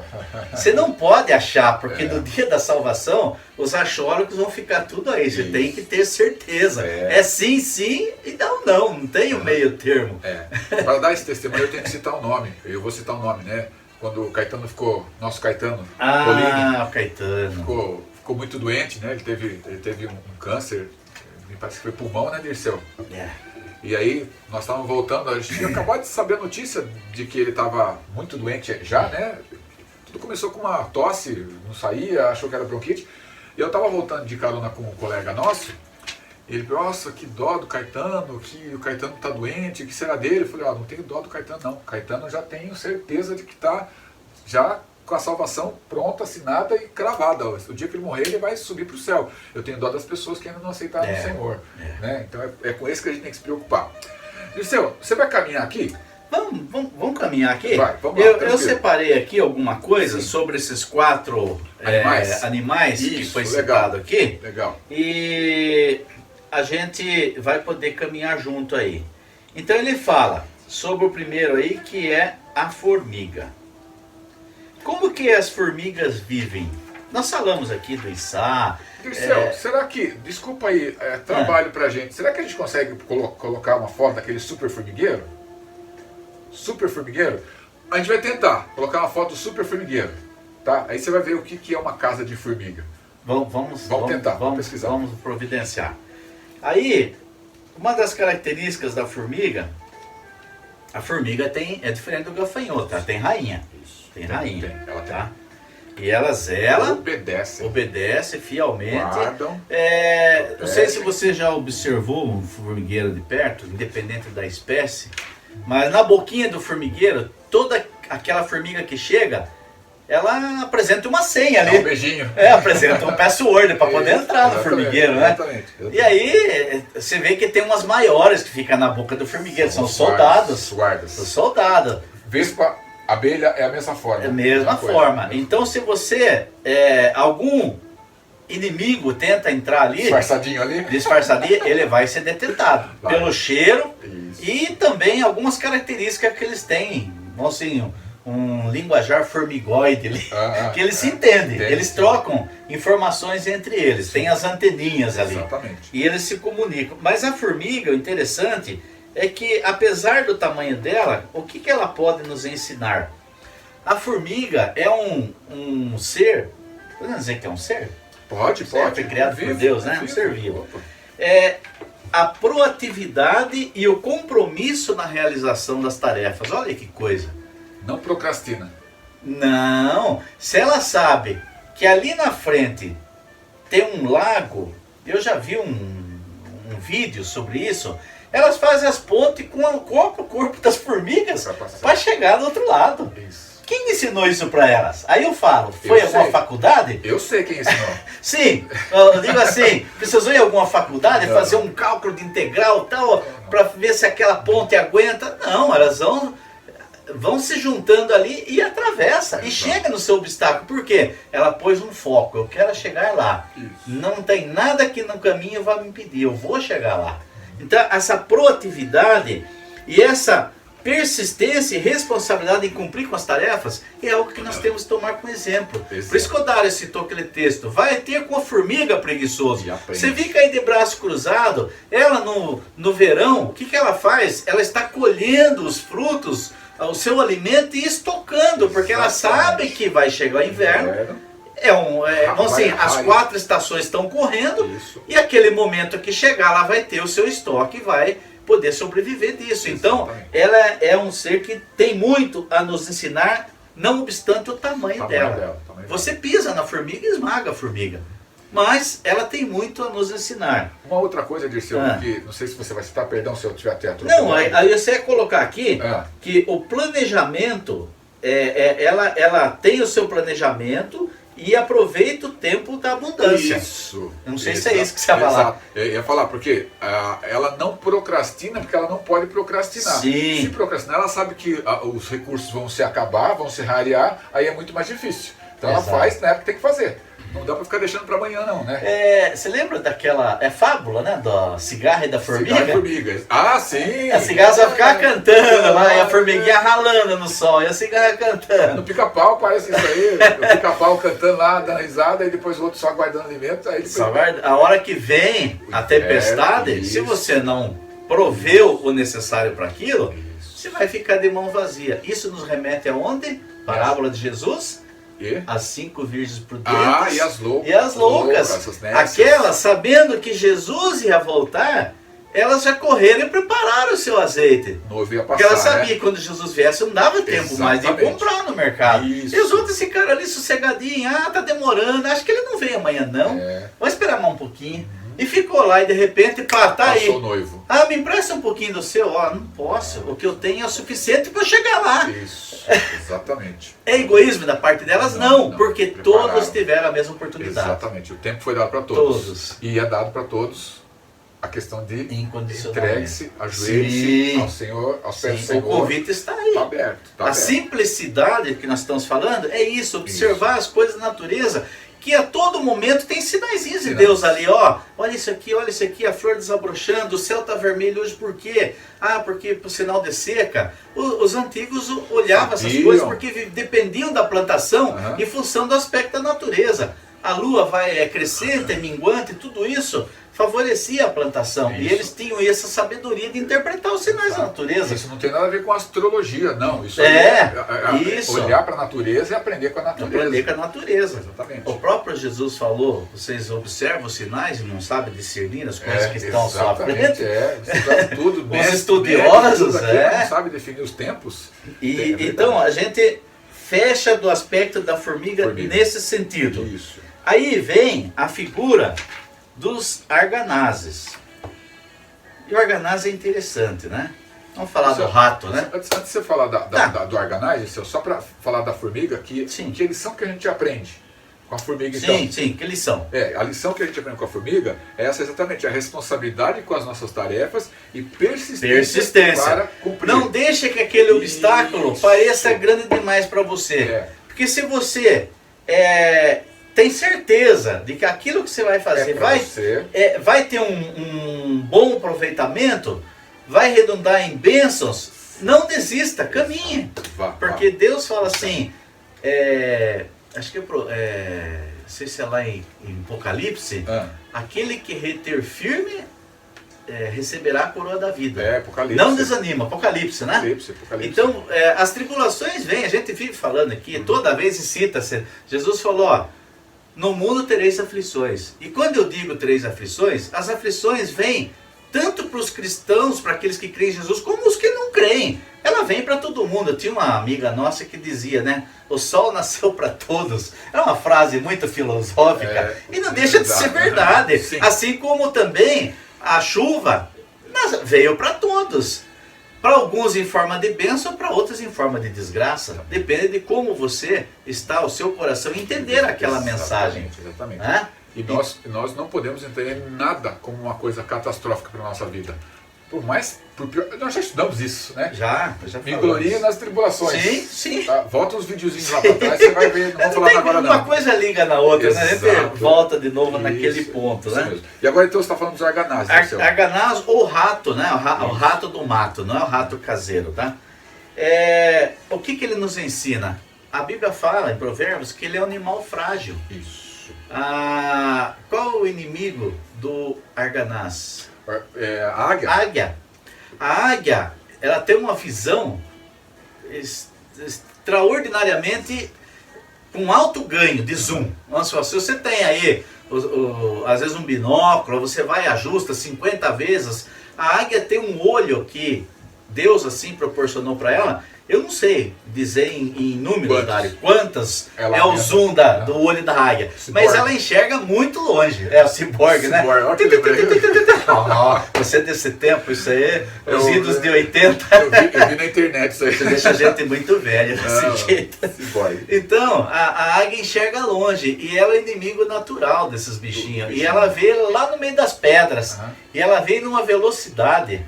Você não pode achar, porque no dia da salvação, os achólogos vão ficar tudo aí. Você tem que ter certeza. É sim, sim e não tem o meio termo. Para dar esse testemunho, eu tenho que citar o nome. Eu vou citar o nome, né? Quando o Caetano ficou, nosso Caetano, Polini, o Caetano. Ficou muito doente, né? Ele teve um câncer, me parece que foi pulmão, né, Dirceu? E aí, nós estávamos voltando, a gente acabou de saber a notícia de que ele estava muito doente já, né? Tudo começou com uma tosse, não saía, achou que era bronquite. E eu estava voltando de carona com um colega nosso, e ele falou, nossa, que dó do Caetano, que o Caetano está doente, o que será dele? Eu falei, não tenho dó do Caetano não, o Caetano já tenho certeza de que está já com a salvação pronta, assinada e cravada. O dia que ele morrer, ele vai subir para o céu. Eu tenho dó das pessoas que ainda não aceitaram o Senhor. Né? Então é com isso que a gente tem que se preocupar. Dirceu, você vai caminhar aqui? Vamos caminhar aqui? Vai, vamos lá, eu separei aqui alguma coisa sobre esses 4 animais que foi citado aqui. Legal. E a gente vai poder caminhar junto aí. Então ele fala sobre o primeiro aí, que é a formiga. Como que as formigas vivem? Nós falamos aqui do içá. Dirceu, será que, desculpa aí, trabalho pra gente, será que a gente consegue colocar uma foto daquele super formigueiro? Super formigueiro? A gente vai tentar colocar uma foto do super formigueiro, tá? Aí você vai ver o que é uma casa de formiga. Vamos tentar, vamos pesquisar. Vamos providenciar. Aí, uma das características da formiga, a formiga é diferente do gafanhoto, ela tem rainha. Tem rainha, ela tem. Tá? E elas obedece fielmente. Guardam. Não sei se você já observou um formigueiro de perto, independente da espécie, mas na boquinha do formigueiro, toda aquela formiga que chega, ela apresenta uma senha ali. Um beijinho. Apresenta um password para poder entrar no formigueiro, né? Exatamente. E aí, você vê que tem umas maiores que ficam na boca do formigueiro, são soldados. Guardas. São soldados. Vespa, abelha é a mesma forma. É a mesma forma. Então, se você, algum inimigo tenta entrar ali, disfarçadinho, ele vai ser detectado pelo cheiro. Isso. E também algumas características que eles têm, assim, um linguajar formigóide ali, que eles se entendem, eles trocam informações entre eles, tem as anteninhas ali. Exatamente. E eles se comunicam. Mas a formiga, o interessante é que, apesar do tamanho dela, o que ela pode nos ensinar? A formiga é um ser, podemos dizer que é um ser? Pode. Foi criado por Deus, né? Um ser vivo. É a proatividade e o compromisso na realização das tarefas. Olha que coisa. Não procrastina. Não. Se ela sabe que ali na frente tem um lago, eu já vi um vídeo sobre isso, elas fazem as pontes com o corpo das formigas para chegar do outro lado. Isso. Quem ensinou isso para elas? Aí eu falo, foi alguma faculdade? Eu sei quem ensinou. Sim, eu digo assim, precisou ir a alguma faculdade, fazer um cálculo de integral e tal, para ver se aquela ponte aguenta? Não, elas vão vão se juntando ali e atravessa. E chega no seu obstáculo. Por quê? Ela pôs um foco. Eu quero chegar lá. Isso. Não tem nada que no caminho vá me impedir. Eu vou chegar lá. Então, essa proatividade e essa persistência e responsabilidade em cumprir com as tarefas é algo que nós temos que tomar como exemplo. Por isso que o Dário citou aquele texto. Vai ter com a formiga preguiçoso. Você fica aí de braço cruzado, ela no verão, o que ela faz? Ela está colhendo os frutos, o seu alimento e estocando, porque ela sabe que vai chegar o inverno. Vamos assim, as 4 estações estão correndo. Isso. E aquele momento que chegar, ela vai ter o seu estoque e vai poder sobreviver disso. Então, ela é um ser que tem muito a nos ensinar, não obstante o tamanho dela. Você pisa na formiga e esmaga a formiga. Mas ela tem muito a nos ensinar. Uma outra coisa, Dirceu, que não sei se você vai citar, perdão se eu tiver até atropelado. Não, aí você ia colocar aqui que o planejamento, ela tem o seu planejamento e aproveita o tempo da abundância. Isso. Eu não sei se é isso que você ia falar. Eu ia falar, porque ela não procrastina, porque ela não pode procrastinar. Sim. Se procrastinar, ela sabe que os recursos vão se acabar, vão se rarear, aí é muito mais difícil. Então ela faz na época que tem que fazer. Não dá pra ficar deixando pra amanhã, não, né? Você lembra daquela... fábula, né? Da cigarra e da formiga? Cigarra e formiga. Ah, sim! A cigarra vai ficar cantando lá, e a formiguinha ralando no sol, e a cigarra cantando. No pica-pau parece isso aí. O pica-pau cantando lá, dando risada, e depois o outro só guardando alimento. Aí depois... A hora que vem a tempestade, se você não proveu o necessário para aquilo, você vai ficar de mão vazia. Isso nos remete aonde? Parábola de Jesus? As 5 virgens prudentes e as loucas. E as loucas. Aquelas, sabendo que Jesus ia voltar, elas já correram e prepararam o seu azeite. Não ia passar, porque elas sabiam que quando Jesus viesse não dava tempo mais de comprar no mercado. Isso. E os outros ficaram ali sossegadinhos. Tá demorando, acho que ele não vem amanhã não. Vou esperar mais um pouquinho. E ficou lá e de repente, tá aí. Passou o noivo. Me empresta um pouquinho do seu. Não posso. O que eu tenho é o suficiente para chegar lá. Isso, exatamente. É egoísmo da parte delas? Não, porque todos tiveram a mesma oportunidade. Exatamente. O tempo foi dado para todos. E é dado para todos a questão de entregue-se, ajoelhe-se ao Senhor, aos pés do Senhor. O convite está aí. Está aberto. A simplicidade que nós estamos falando é isso, observar as coisas da natureza, que a todo momento tem sinaizinhos de Deus ali, olha isso aqui, a flor desabrochando, o céu está vermelho hoje por quê? Porque por sinal de seca. Os antigos olhavam essas coisas porque dependiam da plantação em função do aspecto da natureza. A lua vai crescente, minguante, tudo isso favorecia a plantação. Isso. E eles tinham essa sabedoria de interpretar os sinais da natureza. Isso não tem nada a ver com astrologia, não. Isso isso. Olhar para a natureza e aprender com a natureza. Aprender com a natureza. Exatamente. O próprio Jesus falou, vocês observam os sinais e não sabem discernir as coisas que estão à sua frente. Você sabe tudo. Os estudiosos, não sabe definir os tempos. Então, a gente fecha do aspecto da formiga. Nesse sentido. Isso. Aí vem a figura dos arganazes. E o arganaz é interessante, né? Vamos falar do rato, né? Antes de você falar do arganaz, só para falar da formiga, que lição que a gente aprende com a formiga, então. Sim, que lição? A lição que a gente aprende com a formiga é essa exatamente, a responsabilidade com as nossas tarefas e persistência para cumprir. Não deixe que aquele obstáculo pareça grande demais para você. Porque se você tem certeza de que aquilo que você vai fazer vai ter um bom aproveitamento, vai redundar em bênçãos, não desista, caminhe. Porque Deus fala assim, acho que não sei se é lá em Apocalipse, aquele que reter firme receberá a coroa da vida. Apocalipse. Não desanima, Apocalipse, né? Apocalipse. Então, as tribulações vêm, a gente vive falando aqui, toda vez cita-se, Jesus falou, no mundo tereis aflições. E quando eu digo tereis aflições, as aflições vêm tanto para os cristãos, para aqueles que creem em Jesus, como os que não creem. Ela vem para todo mundo. Eu tinha uma amiga nossa que dizia, né? O sol nasceu para todos. É uma frase muito filosófica e não deixa de ser verdade. Assim como também a chuva veio para todos. Para alguns em forma de bênção, para outros em forma de desgraça. Depende de como você está, o seu coração, entender aquela mensagem. Exatamente. E nós não podemos entender nada como uma coisa catastrófica para a nossa vida. por mais... Nós já estudamos isso, né? Já Me gloria nas tribulações. Sim, sim. Tá? Volta uns videozinhos lá pra trás, você vai ver. Não vamos falar agora não. Uma coisa liga na outra, né? A gente volta de novo naquele ponto, né? Mesmo. E agora então você está falando dos arganaz, né? Arganaz ou rato, né? O rato do mato, não é o rato caseiro, tá? O que ele nos ensina? A Bíblia fala em Provérbios que ele é um animal frágil. Isso. Qual o inimigo do arganaz? A águia. A águia, ela tem uma visão extraordinariamente com alto ganho de zoom. Nossa, se você tem aí, às vezes um binóculo, você vai e ajusta 50 vezes, a águia tem um olho que Deus assim proporcionou para ela. Eu não sei dizer em números, Dário, quantas é o zoom do olho da águia. Ciborgue. Mas ela enxerga muito longe. É o ciborgue, né? Você é desse tempo, isso aí, os idos de 80. Eu vi na internet isso aí. Você deixa a gente muito velha desse jeito. Ciborgue. Então, a águia enxerga longe e ela é inimigo natural desses bichinhos. E ela vê lá no meio das pedras. E ela vem numa velocidade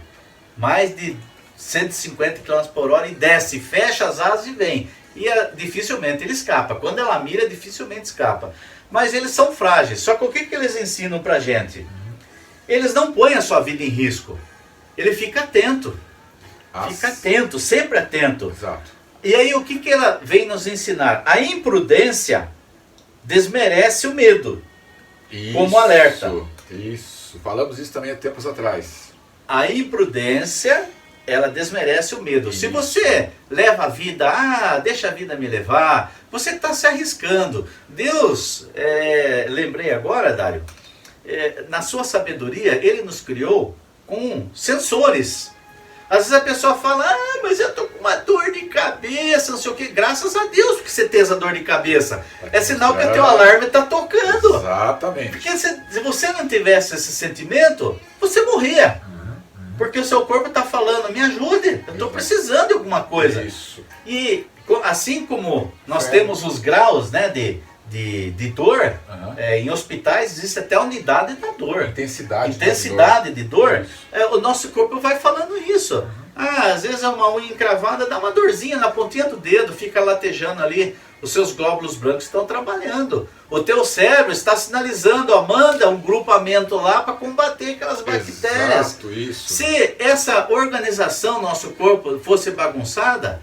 mais de 150 km por hora e desce, fecha as asas e vem. E dificilmente ele escapa. Quando ela mira, dificilmente escapa. Mas eles são frágeis. Só que o que eles ensinam pra gente? Eles não põem a sua vida em risco. Ele fica atento. Fica atento, sempre atento. Exato. E aí o que ela vem nos ensinar? A imprudência desmerece o medo. Isso, como alerta. Isso. Falamos isso também há tempos atrás. A imprudência... ela desmerece o medo. Se você leva a vida, deixa a vida me levar, você está se arriscando. Deus, lembrei agora, Dário, na sua sabedoria, Ele nos criou com sensores. Às vezes a pessoa fala, mas eu estou com uma dor de cabeça, não sei o que. Graças a Deus que você tem essa dor de cabeça. É sinal que o teu alarme está tocando. Exatamente. Porque se você não tivesse esse sentimento, você morria. Porque o seu corpo está falando, me ajude, eu estou precisando de alguma coisa. Isso. E assim como nós temos os graus, né, de dor, em hospitais existe até a unidade da dor. Intensidade de dor. O nosso corpo vai falando isso. Às vezes é uma unha encravada, dá uma dorzinha na pontinha do dedo, fica latejando ali. Os seus glóbulos brancos estão trabalhando. O teu cérebro está sinalizando, manda um grupamento lá para combater aquelas bactérias. Exato, isso. Se essa organização, nosso corpo, fosse bagunçada,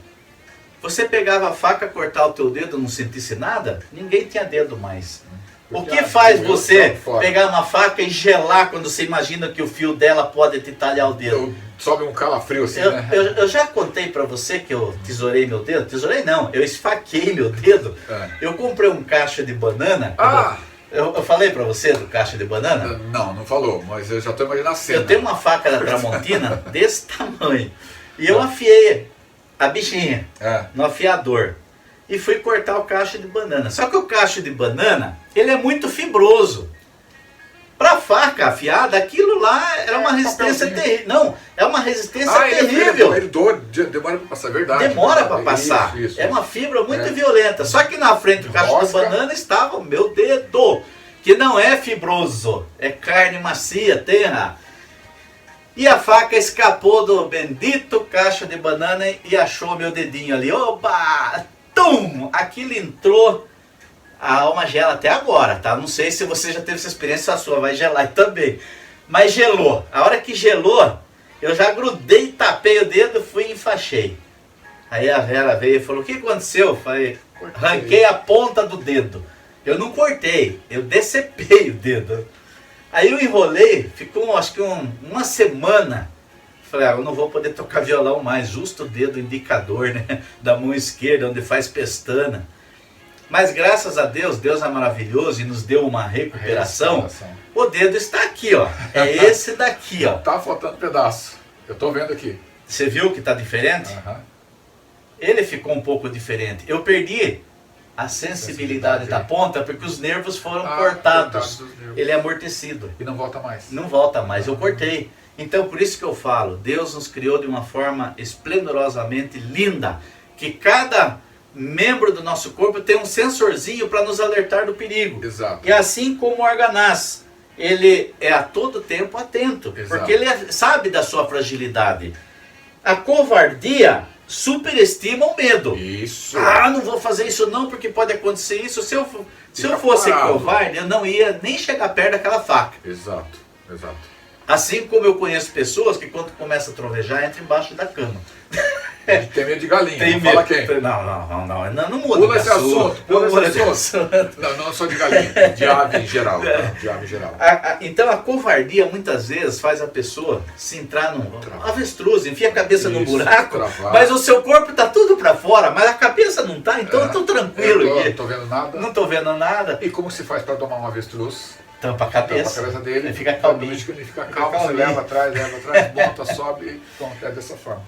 você pegava a faca, cortar o teu dedo, não sentisse nada, ninguém tinha dedo mais. O que faz você pegar uma faca e gelar quando você imagina que o fio dela pode te talhar o dedo? Sobe um calafrio assim, né? Eu já contei pra você que eu tesourei meu dedo. Tesourei não, eu esfaquei meu dedo. Eu comprei um cacho de banana. Eu falei pra você do cacho de banana? Não falou, mas eu já tô imaginando a cena. Eu tenho uma faca da Tramontina desse tamanho. E eu afiei a bichinha no afiador. E fui cortar o cacho de banana. Só que o cacho de banana, ele é muito fibroso. Para faca afiada, aquilo lá era uma resistência terrível. Não, é uma resistência terrível. Ele demora para passar, verdade. Demora para passar. Isso. É uma fibra muito violenta. Só que na frente do cacho de banana estava o meu dedo, que não é fibroso, é carne macia, terra. E a faca escapou do bendito cacho de banana e achou meu dedinho ali. Oba! Tum! Aquilo entrou. A alma gela até agora, tá? Não sei se você já teve essa experiência, a sua vai gelar também. Mas gelou. A hora que gelou, eu já grudei, tapei o dedo, fui e enfaixei. Aí a Vera veio e falou, o que aconteceu? Eu falei, arranquei a ponta do dedo. Eu não cortei, eu decepei o dedo. Aí eu enrolei, ficou acho que uma semana. Falei, eu não vou poder tocar violão mais, justo o dedo indicador, né? Da mão esquerda, onde faz pestana. Mas graças a Deus, Deus é maravilhoso e nos deu uma recuperação. O dedo está aqui, ó. É esse daqui, ó. Tá faltando pedaço. Eu tô vendo aqui. Você viu que tá diferente? Ele ficou um pouco diferente. Eu perdi a sensibilidade da ponta porque os nervos foram cortados. Ele é amortecido. E não volta mais. Não volta mais, eu cortei. Então por isso que eu falo, Deus nos criou de uma forma esplendorosamente linda, que cada membro do nosso corpo tem um sensorzinho para nos alertar do perigo. Exato. E assim como o arganaz, ele é a todo tempo atento, Exato. porque ele sabe da sua fragilidade. A covardia superestima o medo. Isso. Ah, não vou fazer isso não, porque pode acontecer isso. Se eu fosse parado. covarde, eu não ia nem chegar perto daquela faca. Exato, exato. Assim como eu conheço pessoas que quando começa a trovejar, entram embaixo da cama. Tem medo de galinha, Tem não medo. fala quem. Não muda Pula de esse assunto, pula Não muda esse de assunto. assunto. Não só de galinha, de ave em geral. Tá? De ave em geral. Então a covardia muitas vezes faz a pessoa se entrar num avestruz, enfia a cabeça num Isso, buraco, travar. mas o seu corpo está tudo para fora, mas a cabeça não está, então eu tô tranquilo Eu aqui. não tô vendo nada. Não tô vendo nada. E como se faz para domar um avestruz? Tampa a Tampa a cabeça. cabeça dele, Ele fica calminho. Ele fica calmo, você leva atrás, monta, sobe e pronto, é dessa forma.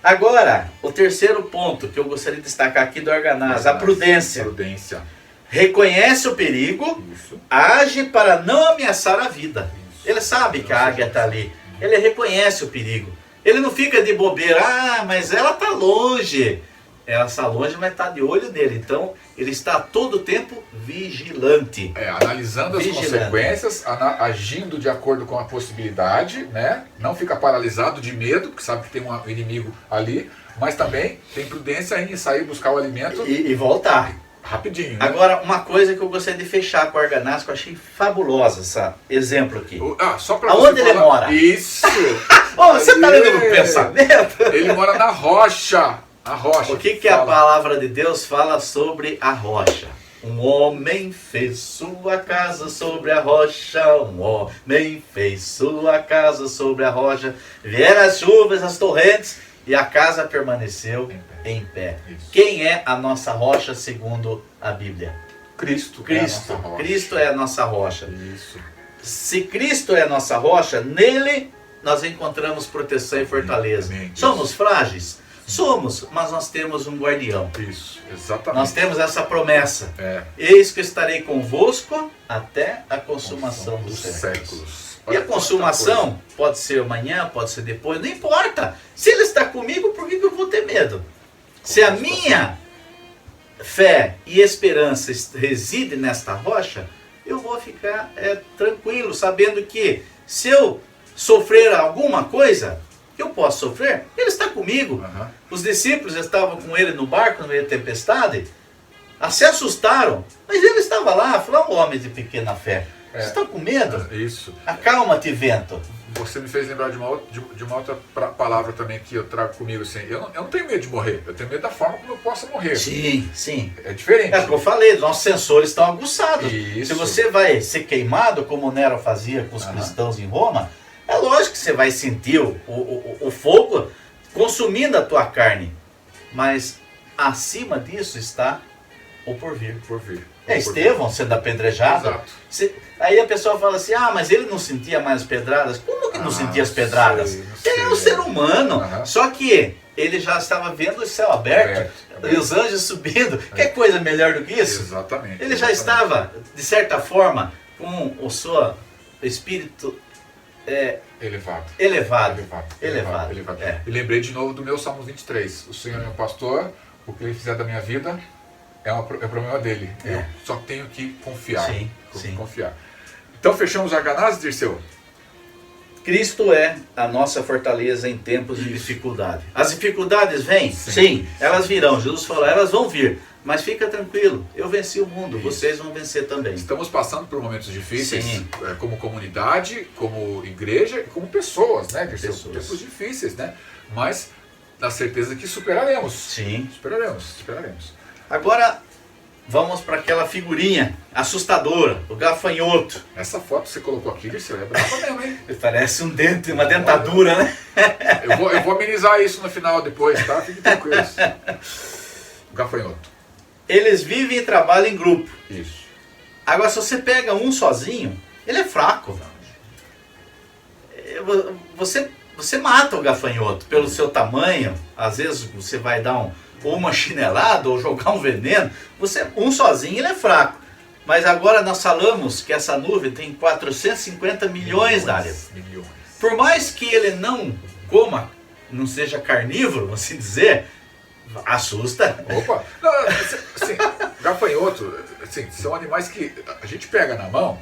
Agora, o terceiro ponto que eu gostaria de destacar aqui do Arganaz, a prudência. Prudência. Reconhece o perigo, Isso. age para não ameaçar a vida. Isso. Ele sabe que a águia está ali. Ele reconhece o perigo. Ele não fica de bobeira, mas ela está longe. Ela está longe, mas está de olho nele. Então, ele está todo o tempo vigilante. Analisando as consequências, agindo de acordo com a possibilidade, né? Não fica paralisado de medo, porque sabe que tem um inimigo ali, mas também tem prudência em sair buscar o alimento E voltar. rapidinho. Né? Agora, uma coisa que eu gostaria de fechar com o Arganaz, que eu achei fabulosa, esse exemplo aqui. Só pra Aonde você ele falar... mora? Isso! Você está lendo no pensamento? Ele mora na rocha. A rocha. O que a palavra de Deus fala sobre a rocha? Um homem fez sua casa sobre a rocha, um homem fez sua casa sobre a rocha. Vieram as chuvas, as torrentes, e a casa permaneceu em pé. Isso. Quem é a nossa rocha segundo a Bíblia? Cristo. Cristo. É a nossa rocha. Cristo é a nossa rocha. Isso. Se Cristo é a nossa rocha, nele nós encontramos proteção e fortaleza. Amém. Somos frágeis? Somos, mas nós temos um guardião. Isso, exatamente. Nós temos essa promessa. É. Eis que estarei convosco até a consumação dos séculos. séculos. E a consumação pode ser amanhã, pode ser depois, não importa. Se ele está comigo, por que eu vou ter medo? Se a minha fé e esperança reside nesta rocha, eu vou ficar tranquilo, sabendo que se eu sofrer alguma coisa, eu posso sofrer, ele está comigo. Uhum. Os discípulos estavam com ele no barco no meio da tempestade, se assustaram, mas ele estava lá, falou: homem de pequena fé, você está com medo? Isso. Acalma-te, vento. Você me fez lembrar de uma outra palavra também que eu trago comigo assim. Eu não tenho medo de morrer, eu tenho medo da forma como eu possa morrer. Sim, sim. É diferente. É o que eu falei, nossos sensores estão aguçados. Isso. Se você vai ser queimado, como Nero fazia com os cristãos em Roma, é lógico que você vai sentir o fogo consumindo a tua carne. Mas acima disso está o porvir. Por vir. Estevão sendo apedrejado. Exato. Aí a pessoa fala assim: mas ele não sentia mais as pedradas. Como que não sentia as pedradas? Não Ele é um ser humano. Só que ele já estava vendo o céu aberto. E os anjos subindo. Quer coisa melhor do que isso? Exatamente. Ele já estava, de certa forma, com o seu espírito elevado. E lembrei de novo do meu Salmo 23. O Senhor é meu pastor, o que ele fizer da minha vida é problema dele. Eu só tenho que confiar. Sim. Confiar. Então fechamos Arganaz, Dirceu? Cristo é a nossa fortaleza em tempos de dificuldade. As dificuldades vêm? Sim, elas virão. Jesus falou: elas vão vir. Mas fica tranquilo, eu venci o mundo, vocês vão vencer também. Estamos passando por momentos difíceis, como comunidade, como igreja e como pessoas, né? Tempos difíceis, né? Mas na certeza que superaremos. Sim. Superaremos. Agora, vamos para aquela figurinha assustadora, o gafanhoto. Essa foto que você colocou aqui, Dirceu, é brava mesmo, hein? Parece um dente, uma dentadura, né? Eu vou amenizar isso no final depois, tá? Fiquem tranquilos. O gafanhoto. Eles vivem e trabalham em grupo. Isso. Agora, se você pega um sozinho, ele é fraco. Você mata o gafanhoto pelo seu tamanho. Às vezes você vai dar uma chinelada ou jogar um veneno. Um sozinho ele é fraco. Mas agora nós falamos que essa nuvem tem 450 milhões, Dário. Por mais que ele não coma, não seja carnívoro, assim dizer, assusta. Opa! Não, assim, gafanhoto, assim, são animais que a gente pega na mão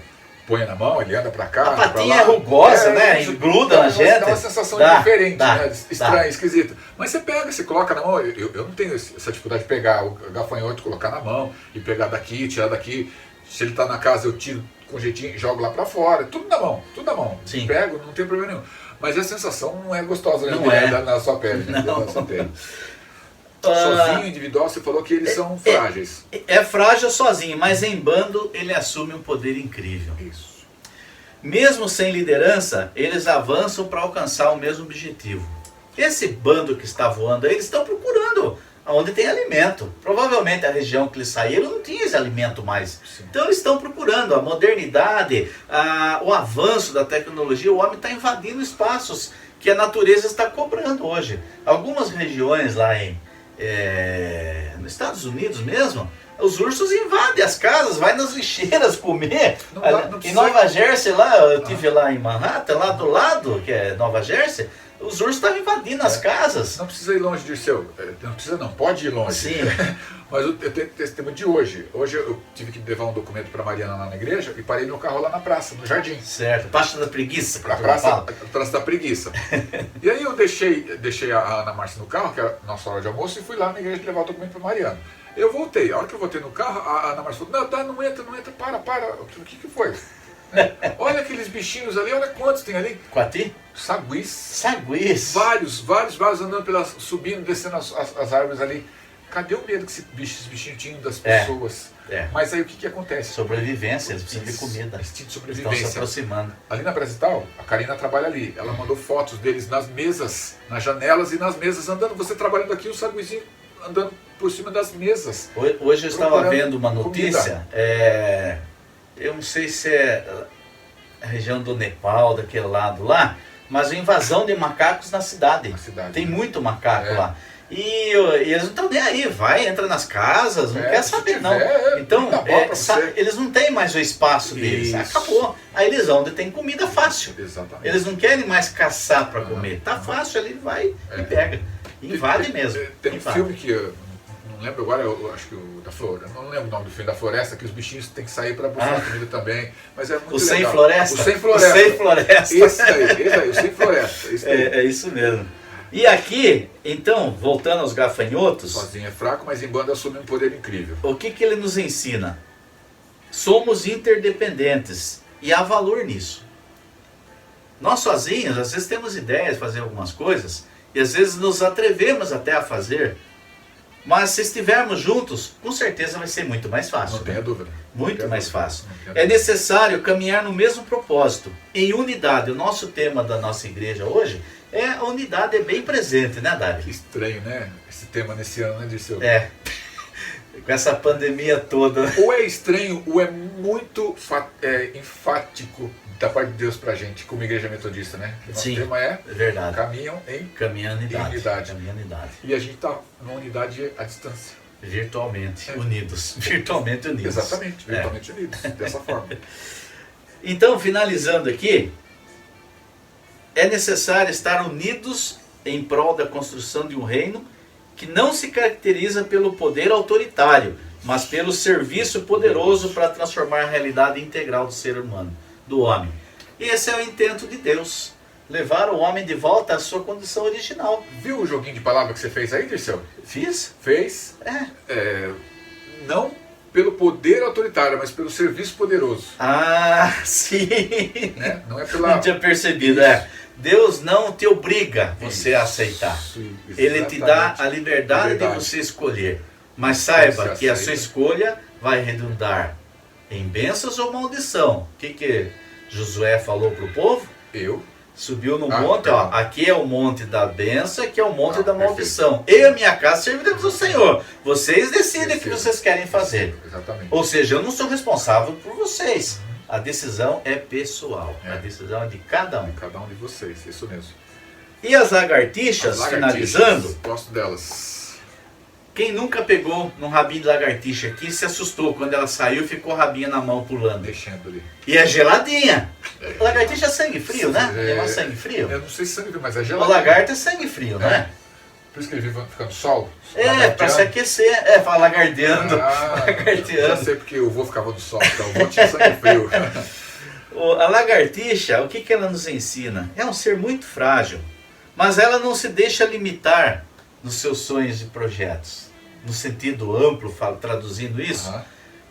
põe na mão, ele anda pra cá, A pra patinha lá. é rugosa, né? E gruda na gente. Dá uma sensação Dá, diferente, dá, né? Estranha, esquisita. Mas você pega, você coloca na mão. Eu não tenho essa dificuldade de pegar o gafanhoto, colocar na mão e pegar daqui, tirar daqui. Se ele tá na casa, eu tiro com jeitinho e jogo lá pra fora. Tudo na mão, tudo na mão. Sim. Pego, não tem problema nenhum. Mas a sensação não é gostosa, né? Não é. Na sua pele. Né? Não. Na sua pele. Sozinho, individual, você falou que eles são frágeis. É frágil sozinho, mas em bando ele assume um poder incrível. Isso. Mesmo sem liderança, eles avançam para alcançar o mesmo objetivo. Esse bando que está voando aí, eles estão procurando onde tem alimento. Provavelmente a região que eles saíram não tinha esse alimento mais. Sim. Então eles estão procurando a modernidade, o avanço da tecnologia. O homem está invadindo espaços que a natureza está cobrando hoje. Algumas regiões lá nos Estados Unidos mesmo, os ursos invadem as casas, vai nas lixeiras comer. Em Nova Jersey, lá, eu estive lá em Manhattan, lá do lado, que é Nova Jersey, os ursos estavam invadindo as casas. Não precisa ir longe, Dirceu. Não precisa não, pode ir longe. Sim. Mas eu tenho testemunho de hoje. Hoje eu tive que levar um documento para Mariana lá na igreja e parei meu carro lá na praça, no jardim. Certo, Praça da Preguiça. A praça da Preguiça. E aí eu deixei a Ana Márcia no carro, que era a nossa hora de almoço, e fui lá na igreja levar o documento para Mariana. Eu voltei. A hora que eu voltei no carro, a Ana Márcia falou, não entra, para. O que foi? Olha aqueles bichinhos ali, olha quantos tem ali. Coati? Saguis. Saguis. Vários andando subindo, descendo as árvores ali. Cadê o medo que esses bichinhos tinham das pessoas? Mas aí o que acontece? Sobrevivência, eles precisam de comida. Instinto de sobrevivência. Estão se aproximando. Ali na Brasital, a Karina trabalha ali. Ela mandou fotos deles nas mesas, nas janelas e nas mesas andando. Você trabalhando aqui, o saguizinho andando por cima das mesas. Hoje eu estava vendo uma notícia, eu não sei se é a região do Nepal, daquele lado lá, mas a invasão de macacos na cidade. Tem muito macaco lá. E eles não estão nem aí, entra nas casas, não quer saber não. Então, eles não têm mais o espaço deles, acabou. Aí eles vão onde tem comida fácil. Exatamente. Eles não querem mais caçar para comer, tá fácil, ele vai e pega. Invade mesmo. Tem um filme que eu não lembro agora, eu acho que o da Floresta, não lembro o nome do filme, da Floresta, que os bichinhos têm que sair para buscar comida também, mas é muito legal. Sem Floresta? O Sem Floresta. O Sem Floresta. Esse aí, o Sem Floresta. É isso mesmo. E aqui, então, voltando aos gafanhotos... Sozinho é fraco, mas em banda assume um poder incrível. O que ele nos ensina? Somos interdependentes e há valor nisso. Nós sozinhos, às vezes temos ideias de fazer algumas coisas e às vezes nos atrevemos até a fazer, mas se estivermos juntos, com certeza vai ser muito mais fácil. Não tenha dúvida. Muito mais fácil. É necessário caminhar no mesmo propósito, em unidade. O nosso tema da nossa igreja hoje a unidade é bem presente, né, Dário? Que estranho, né? Esse tema nesse ano, né, Dirceu? Com essa pandemia toda. Ou é estranho, ou é muito enfático da parte de Deus pra gente, como igreja metodista, né? O nosso tema é verdade. Caminham em unidade. E a gente tá numa unidade à distância. Virtualmente unidos. Virtualmente unidos. Exatamente, virtualmente unidos, dessa forma. Então, finalizando aqui, é necessário estar unidos em prol da construção de um reino que não se caracteriza pelo poder autoritário, mas pelo serviço poderoso para transformar a realidade integral do ser humano, do homem. E esse é o intento de Deus, levar o homem de volta à sua condição original. Viu o joguinho de palavras que você fez aí, Dirceu? Fiz? Fez. Não pelo poder autoritário, mas pelo serviço poderoso. Ah, sim! Né? Não é pela... Não tinha percebido, Deus não te obriga você a aceitar. Ele te dá a liberdade de você escolher. Mas saiba que a sua escolha vai redundar em bênçãos ou maldição. O que Josué falou para o povo? Subiu no monte, aqui é o monte da bênção, aqui é o monte da maldição. Eu e a minha casa serviremos ao Senhor. Vocês decidem o que vocês querem fazer. Exatamente. Ou seja, eu não sou responsável por vocês. A decisão é pessoal. A decisão é de cada um. De cada um de vocês, isso mesmo. E as lagartixas, finalizando. Gosto delas. Quem nunca pegou num rabinho de lagartixa aqui se assustou quando ela saiu e ficou o rabinho na mão pulando. Deixando ali. E é geladinha. Lagartixa é sangue frio, né? É uma sangue frio. Eu não sei se sangue frio, mas é geladinha. O lagarto é sangue frio, né? Por isso que ele vive ficando sol? Para se aquecer. Fala lagarteando. Já sei porque o vô ficava no sol, então o vô tinha sangue frio. A lagartixa, o que, que ela nos ensina? É um ser muito frágil, mas ela não se deixa limitar nos seus sonhos e projetos. No sentido amplo, traduzindo isso,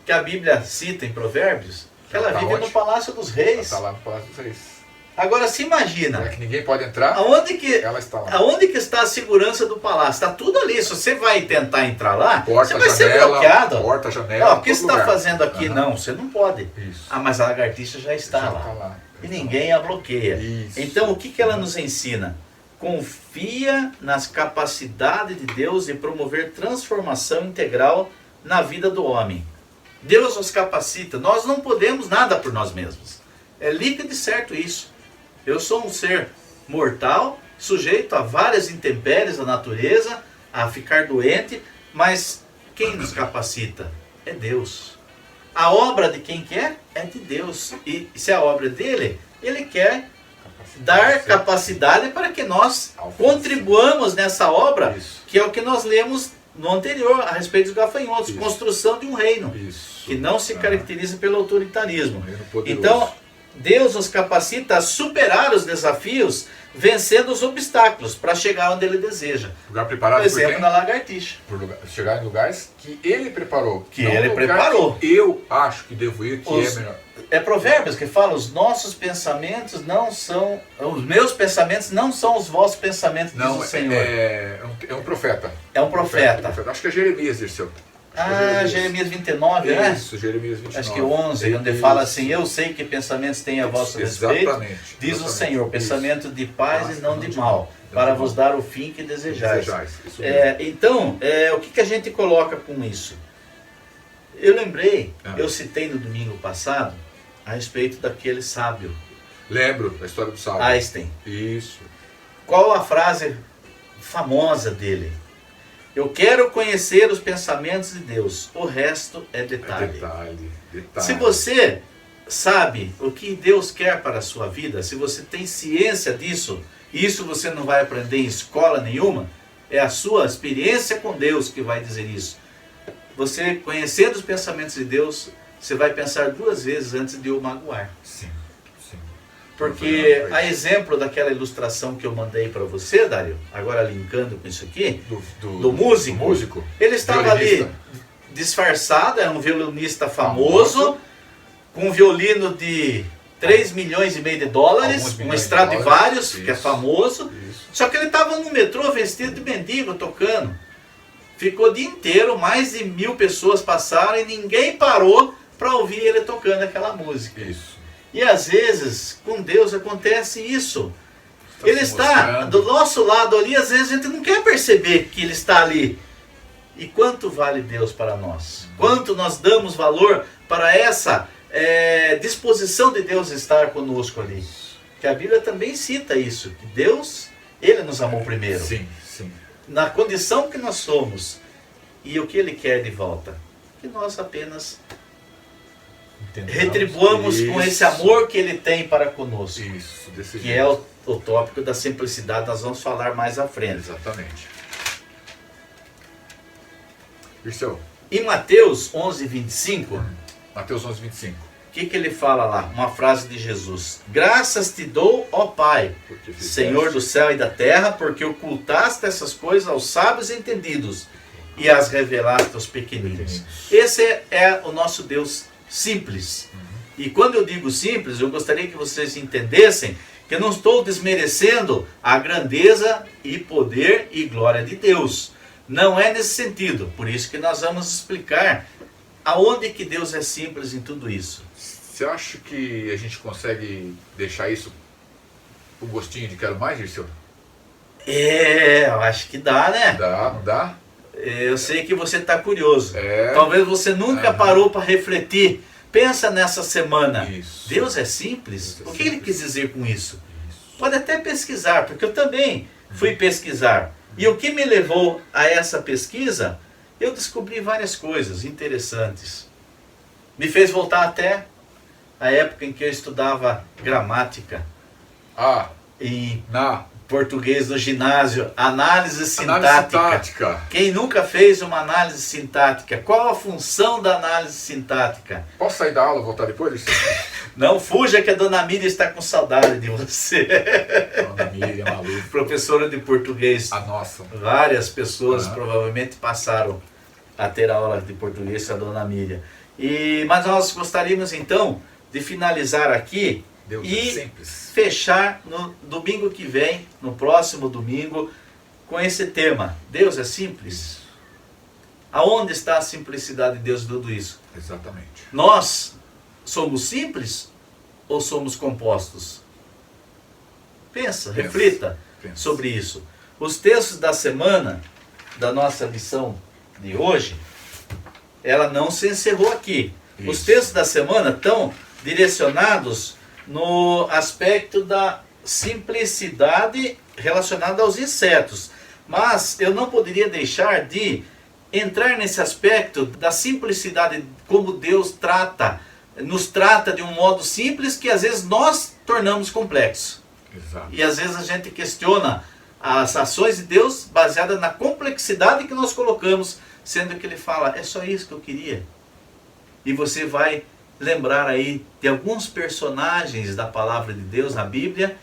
que a Bíblia cita em Provérbios, que ela vive no Palácio dos Reis. Ela está lá no Palácio dos Reis. Agora se imagina. É que ninguém pode entrar. Ela está lá. Aonde que está a segurança do palácio? Está tudo ali. Se você vai tentar entrar lá, porta, você vai janela, ser bloqueado. Porta, janela. O que você está fazendo aqui? Não, você não pode. Isso. Mas a lagartixa já está lá. E ninguém a bloqueia. Isso. Então o que, que ela nos ensina? Confia nas capacidades de Deus de promover transformação integral na vida do homem. Deus nos capacita. Nós não podemos nada por nós mesmos. É líquido e certo isso. Eu sou um ser mortal, sujeito a várias intempéries da natureza, a ficar doente, mas quem nos capacita? É Deus. A obra de quem quer é de Deus. E se a obra é dele, ele quer dar capacidade para que nós contribuamos nessa obra, que é o que nós lemos no anterior, a respeito dos gafanhotos, construção de um reino, que não se caracteriza pelo autoritarismo. Então, Deus nos capacita a superar os desafios, vencendo os obstáculos, para chegar onde Ele deseja. Lugar preparado por exemplo, na lagartixa. Chegar em lugares que Ele preparou. Que Ele preparou. Que eu acho que devo ir, que é melhor. É Provérbios que fala, os nossos pensamentos não são... Os meus pensamentos não são os vossos pensamentos, diz o Senhor. É um profeta. É um profeta. Acho que é Jeremias, Dirceu. Jeremias 29, né? Isso, Jeremias 29. Acho que 11, onde fala assim, eu sei que pensamentos têm a vosso respeito, diz o Senhor, pensamento de paz e não de mal, para vos dar o fim que desejais. Então, o que a gente coloca com isso? Eu lembrei, eu citei no domingo passado, a respeito daquele sábio. Lembro da história do sábio. Einstein. Isso. Qual a frase famosa dele? Eu quero conhecer os pensamentos de Deus, o resto é detalhe. Se você sabe o que Deus quer para a sua vida, se você tem ciência disso, isso você não vai aprender em escola nenhuma, é a sua experiência com Deus que vai dizer isso. Você conhecendo os pensamentos de Deus, você vai pensar duas vezes antes de o magoar. Sim. Porque a exemplo daquela ilustração que eu mandei para você, Dário, agora linkando com isso aqui, do músico, ele estava ali disfarçado, é um violinista famoso, com um violino de 3 milhões e meio de dólares, um Stradivarius, que é famoso, só que ele estava no metrô vestido de mendigo, tocando. Ficou o dia inteiro, mais de 1000 pessoas passaram e ninguém parou para ouvir ele tocando aquela música. E às vezes, com Deus acontece isso. Ele está do nosso lado ali, às vezes a gente não quer perceber que Ele está ali. E quanto vale Deus para nós? Quanto nós damos valor para essa disposição de Deus estar conosco ali? Que a Bíblia também cita isso, que Deus, Ele nos amou primeiro. Sim. Na condição que nós somos. E o que Ele quer de volta? Que nós apenas retribuamos com esse amor que Ele tem para conosco. Que é o tópico da simplicidade, nós vamos falar mais à frente. Exatamente. Em Mateus 11:25, Mateus 11:25. O que ele fala lá? Uma frase de Jesus. Graças te dou, ó Pai, Senhor do céu e da terra, porque ocultaste essas coisas aos sábios e entendidos e as revelaste aos pequeninos. Esse é o nosso Deus simples. E quando eu digo simples, eu gostaria que vocês entendessem que eu não estou desmerecendo a grandeza e poder e glória de Deus. Não é nesse sentido. Por isso que nós vamos explicar aonde que Deus é simples em tudo isso. Você acha que a gente consegue deixar isso o gostinho de quero mais, Dirceu? Eu acho que dá, né? Dá. Eu sei que você está curioso. Talvez você nunca parou para refletir. Pensa nessa semana. Deus é simples? O que ele quis dizer com isso? Pode até pesquisar, porque eu também fui pesquisar. E o que me levou a essa pesquisa, eu descobri várias coisas interessantes. Me fez voltar até a época em que eu estudava gramática. português do ginásio, análise sintática. Análise sintática. Quem nunca fez uma análise sintática? Qual a função da análise sintática? Posso sair da aula e voltar depois? Não fuja que a dona Miriam está com saudade de você. Dona Miriam, maluco. Professora de português. A nossa. Várias pessoas provavelmente passaram a ter aula de português com a dona Miriam. Mas nós gostaríamos então de finalizar aqui Deus e é simples. Fechar no domingo que vem, no próximo domingo, com esse tema. Deus é simples? Aonde está a simplicidade de Deus em tudo isso? Exatamente. Nós somos simples ou somos compostos? Pensa, reflita sobre isso. Os textos da semana, da nossa lição de hoje, ela não se encerrou aqui. Isso. Os textos da semana estão direcionados no aspecto da simplicidade relacionada aos insetos. Mas eu não poderia deixar de entrar nesse aspecto da simplicidade, como Deus nos trata de um modo simples que às vezes nós tornamos complexo. Exato. E às vezes a gente questiona as ações de Deus baseadas na complexidade que nós colocamos, sendo que Ele fala, é só isso que eu queria. E você vai lembrar aí de alguns personagens da palavra de Deus na Bíblia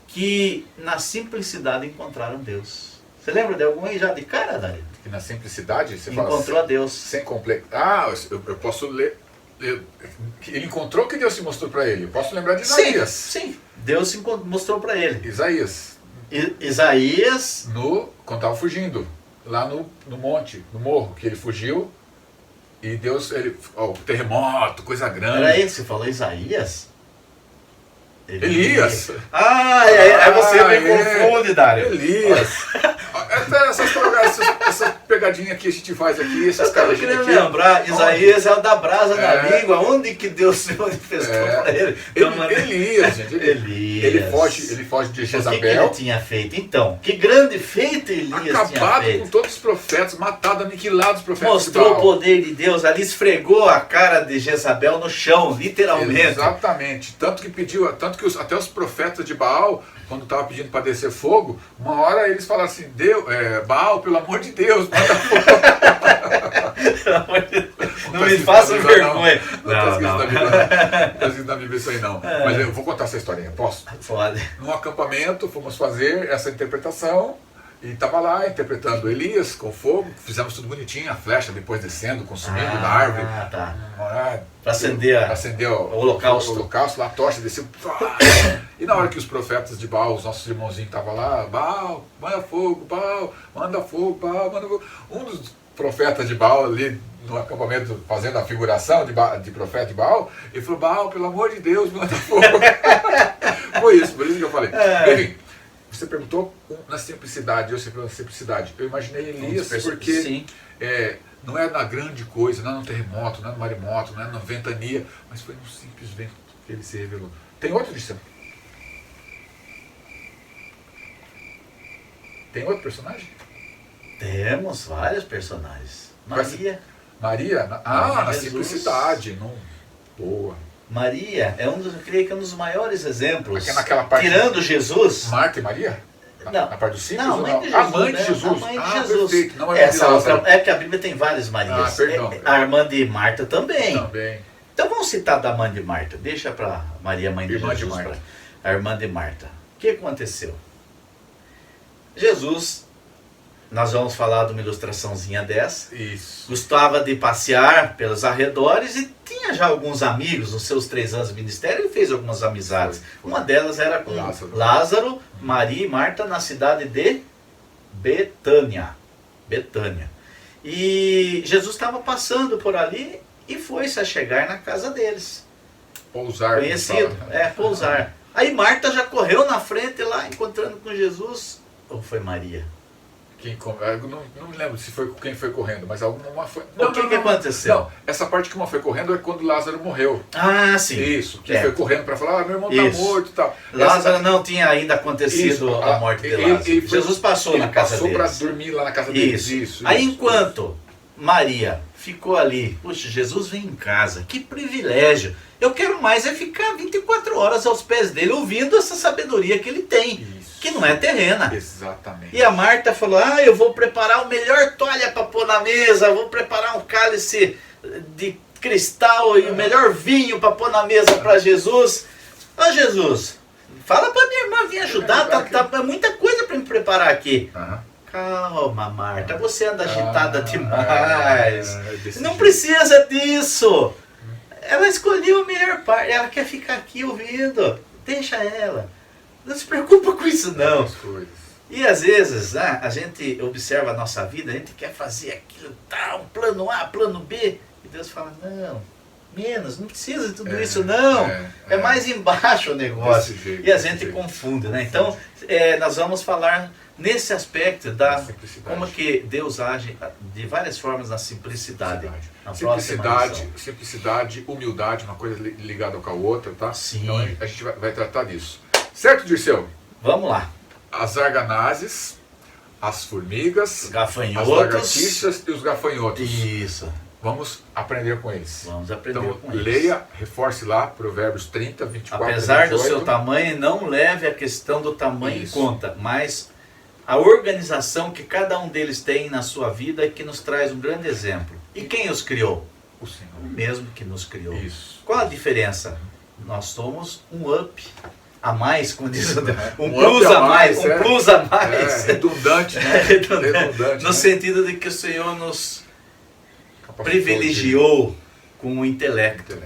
que na simplicidade encontraram Deus. Você lembra de algum aí já de cara, Dário? Que na simplicidade você encontrou fala, a Deus. Sem complexo. Eu posso ler. Ele encontrou o que Deus se mostrou para ele. Eu posso lembrar de Isaías. Sim. Deus se mostrou para ele. Isaías. Isaías. Quando estava fugindo, lá no monte, no morro, que ele fugiu. E Deus, o terremoto, coisa grande. Peraí, você falou Isaías? Elias. Aí você me confunde, Dário. Elias. Essa pegadinha que a gente faz aqui, essas caradinhas aqui. Lembrar, Isaías é o da brasa da língua. Onde que Deus se manifestou para ele? Elias, gente. Elias. Ele foge de Jezabel. O que ele tinha feito? Então, que grande feito Elias tinha feito. Acabado com todos os profetas, matado, aniquilado os profetas. Mostrou o poder de Deus ali, esfregou a cara de Jezabel no chão, literalmente. Exatamente. Tanto que até os profetas de Baal, quando estavam pedindo para descer fogo, uma hora eles falaram assim, Baal, pelo amor de Deus, manda fogo. Não me faça vergonha. Não está escrito na Bíblia isso aí não. Mas eu vou contar essa historinha, posso? Pode. Num acampamento, fomos fazer essa interpretação. E estava lá interpretando Elias com fogo, fizemos tudo bonitinho, a flecha depois descendo, consumindo da árvore. Tá. Para acender o holocausto. O holocausto, lá a tocha desceu. E na hora que os profetas de Baal, os nossos irmãozinhos estavam lá, Baal, manda fogo, Baal, manda fogo, Baal, manda fogo. Um dos profetas de Baal ali no acampamento fazendo a figuração de profeta de Baal, ele falou, Baal, pelo amor de Deus, manda fogo. Foi isso, por isso que eu falei. Enfim. Você perguntou na simplicidade, eu sempre na simplicidade. Eu imaginei Elias porque não é na grande coisa, não é no terremoto, não é no maremoto, não é na ventania, mas foi num simples vento que ele se revelou. Tem outro disso? Tem outro personagem? Temos vários personagens. Maria, na simplicidade. Boa. Maria eu creio que é um dos maiores exemplos. Naquela parte, tirando Jesus. Marta e Maria? Não. Na parte do simples? Não, mãe de Jesus. A mãe de Jesus. A mãe de Jesus. Perfeito. Não Essa outra, é que a Bíblia tem várias Marias. Perdão. A irmã de Marta também. Também. Então vamos citar da mãe de Marta. Deixa para Maria, mãe de irmã Jesus. De Marta. A irmã de Marta. O que aconteceu? Jesus, nós vamos falar de uma ilustraçãozinha dessa. Isso. Gostava de passear pelos arredores e tinha já alguns amigos nos seus 3 anos de ministério. Ele fez algumas amizades. Uma delas era com Lázaro, Maria e Marta na cidade de Betânia. E Jesus estava passando por ali e foi-se a chegar na casa deles. Pousar. Conhecido, pousar. Aí Marta já correu na frente lá, encontrando com Jesus. Ou foi Maria? Não me lembro se foi quem foi correndo, mas alguma foi. O que aconteceu? Não, essa parte que uma foi correndo é quando Lázaro morreu. Sim. Isso, que foi correndo para falar, meu irmão está morto e tal. Lázaro não tinha ainda acontecido a morte de Lázaro. Jesus passou na casa deles. Passou para dormir lá na casa deles. Isso. Aí enquanto Maria ficou ali. Puxa, Jesus vem em casa, que privilégio. Eu quero mais é ficar 24 horas aos pés dele, ouvindo essa sabedoria que ele tem, que não é terrena. Exatamente. E a Marta falou, eu vou preparar o melhor toalha para pôr na mesa, vou preparar um cálice de cristal e o melhor vinho para pôr na mesa para Jesus. Jesus, fala para minha irmã vir ajudar, tá muita coisa para me preparar aqui. Calma, Marta, você anda agitada demais. Não precisa disso. Ela escolheu a melhor parte, ela quer ficar aqui ouvindo. Deixa ela. Não se preocupa com isso não. E às vezes, a gente observa a nossa vida, a gente quer fazer aquilo, um plano A, plano B. E Deus fala, não, menos, não precisa de tudo isso não. É mais embaixo o negócio. E a gente confunde, né? Então, nós vamos falar nesse aspecto da como que Deus age de várias formas na simplicidade. Simplicidade, humildade, uma coisa ligada com a outra, tá? Sim. Então a gente vai tratar disso. Certo, Dirceu? Vamos lá. As arganazes, as formigas, gafanhotos, as lagartixas e os gafanhotos. Isso. Vamos aprender com eles. Vamos aprender com eles. Leia, reforce lá, Provérbios 30, 24 Apesar 28. do seu tamanho, não leve a questão do tamanho em conta, mas a organização que cada um deles tem na sua vida é que nos traz um grande exemplo. E quem os criou? O Senhor. O mesmo que nos criou. Isso. Qual a diferença? Nós somos um up a mais, como diz o um plus a mais, um plus a mais. Redundante, né? Redundante, no sentido de que o Senhor nos privilegiou com o intelecto.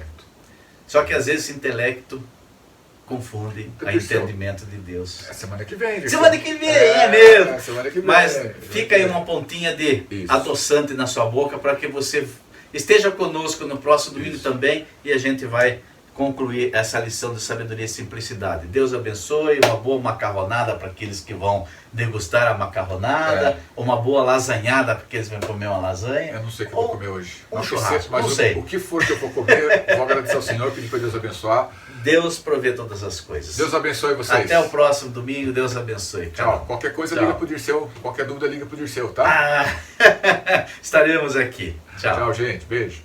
Só que às vezes esse intelecto confunde o entendimento de Deus. Semana que vem. Semana que vem, é mesmo. Semana que vem. Mas fica aí uma pontinha de adoçante na sua boca para que você esteja conosco no próximo domingo também e a gente vai concluir essa lição de sabedoria e simplicidade. Deus abençoe, uma boa macarronada para aqueles que vão degustar a macarronada, uma boa lasanhada para aqueles que vão comer uma lasanha. Eu não sei o que eu vou comer hoje. Um churrasco, mas não sei. O que for que eu for comer, vou agradecer ao Senhor, pedir para Deus abençoar. Deus provê todas as coisas. Deus abençoe vocês. Até o próximo domingo, Deus abençoe. Tchau. Qualquer coisa liga pro Dirceu, qualquer dúvida liga pro Dirceu, tá? Estaremos aqui. Tchau. Tchau, gente. Beijo.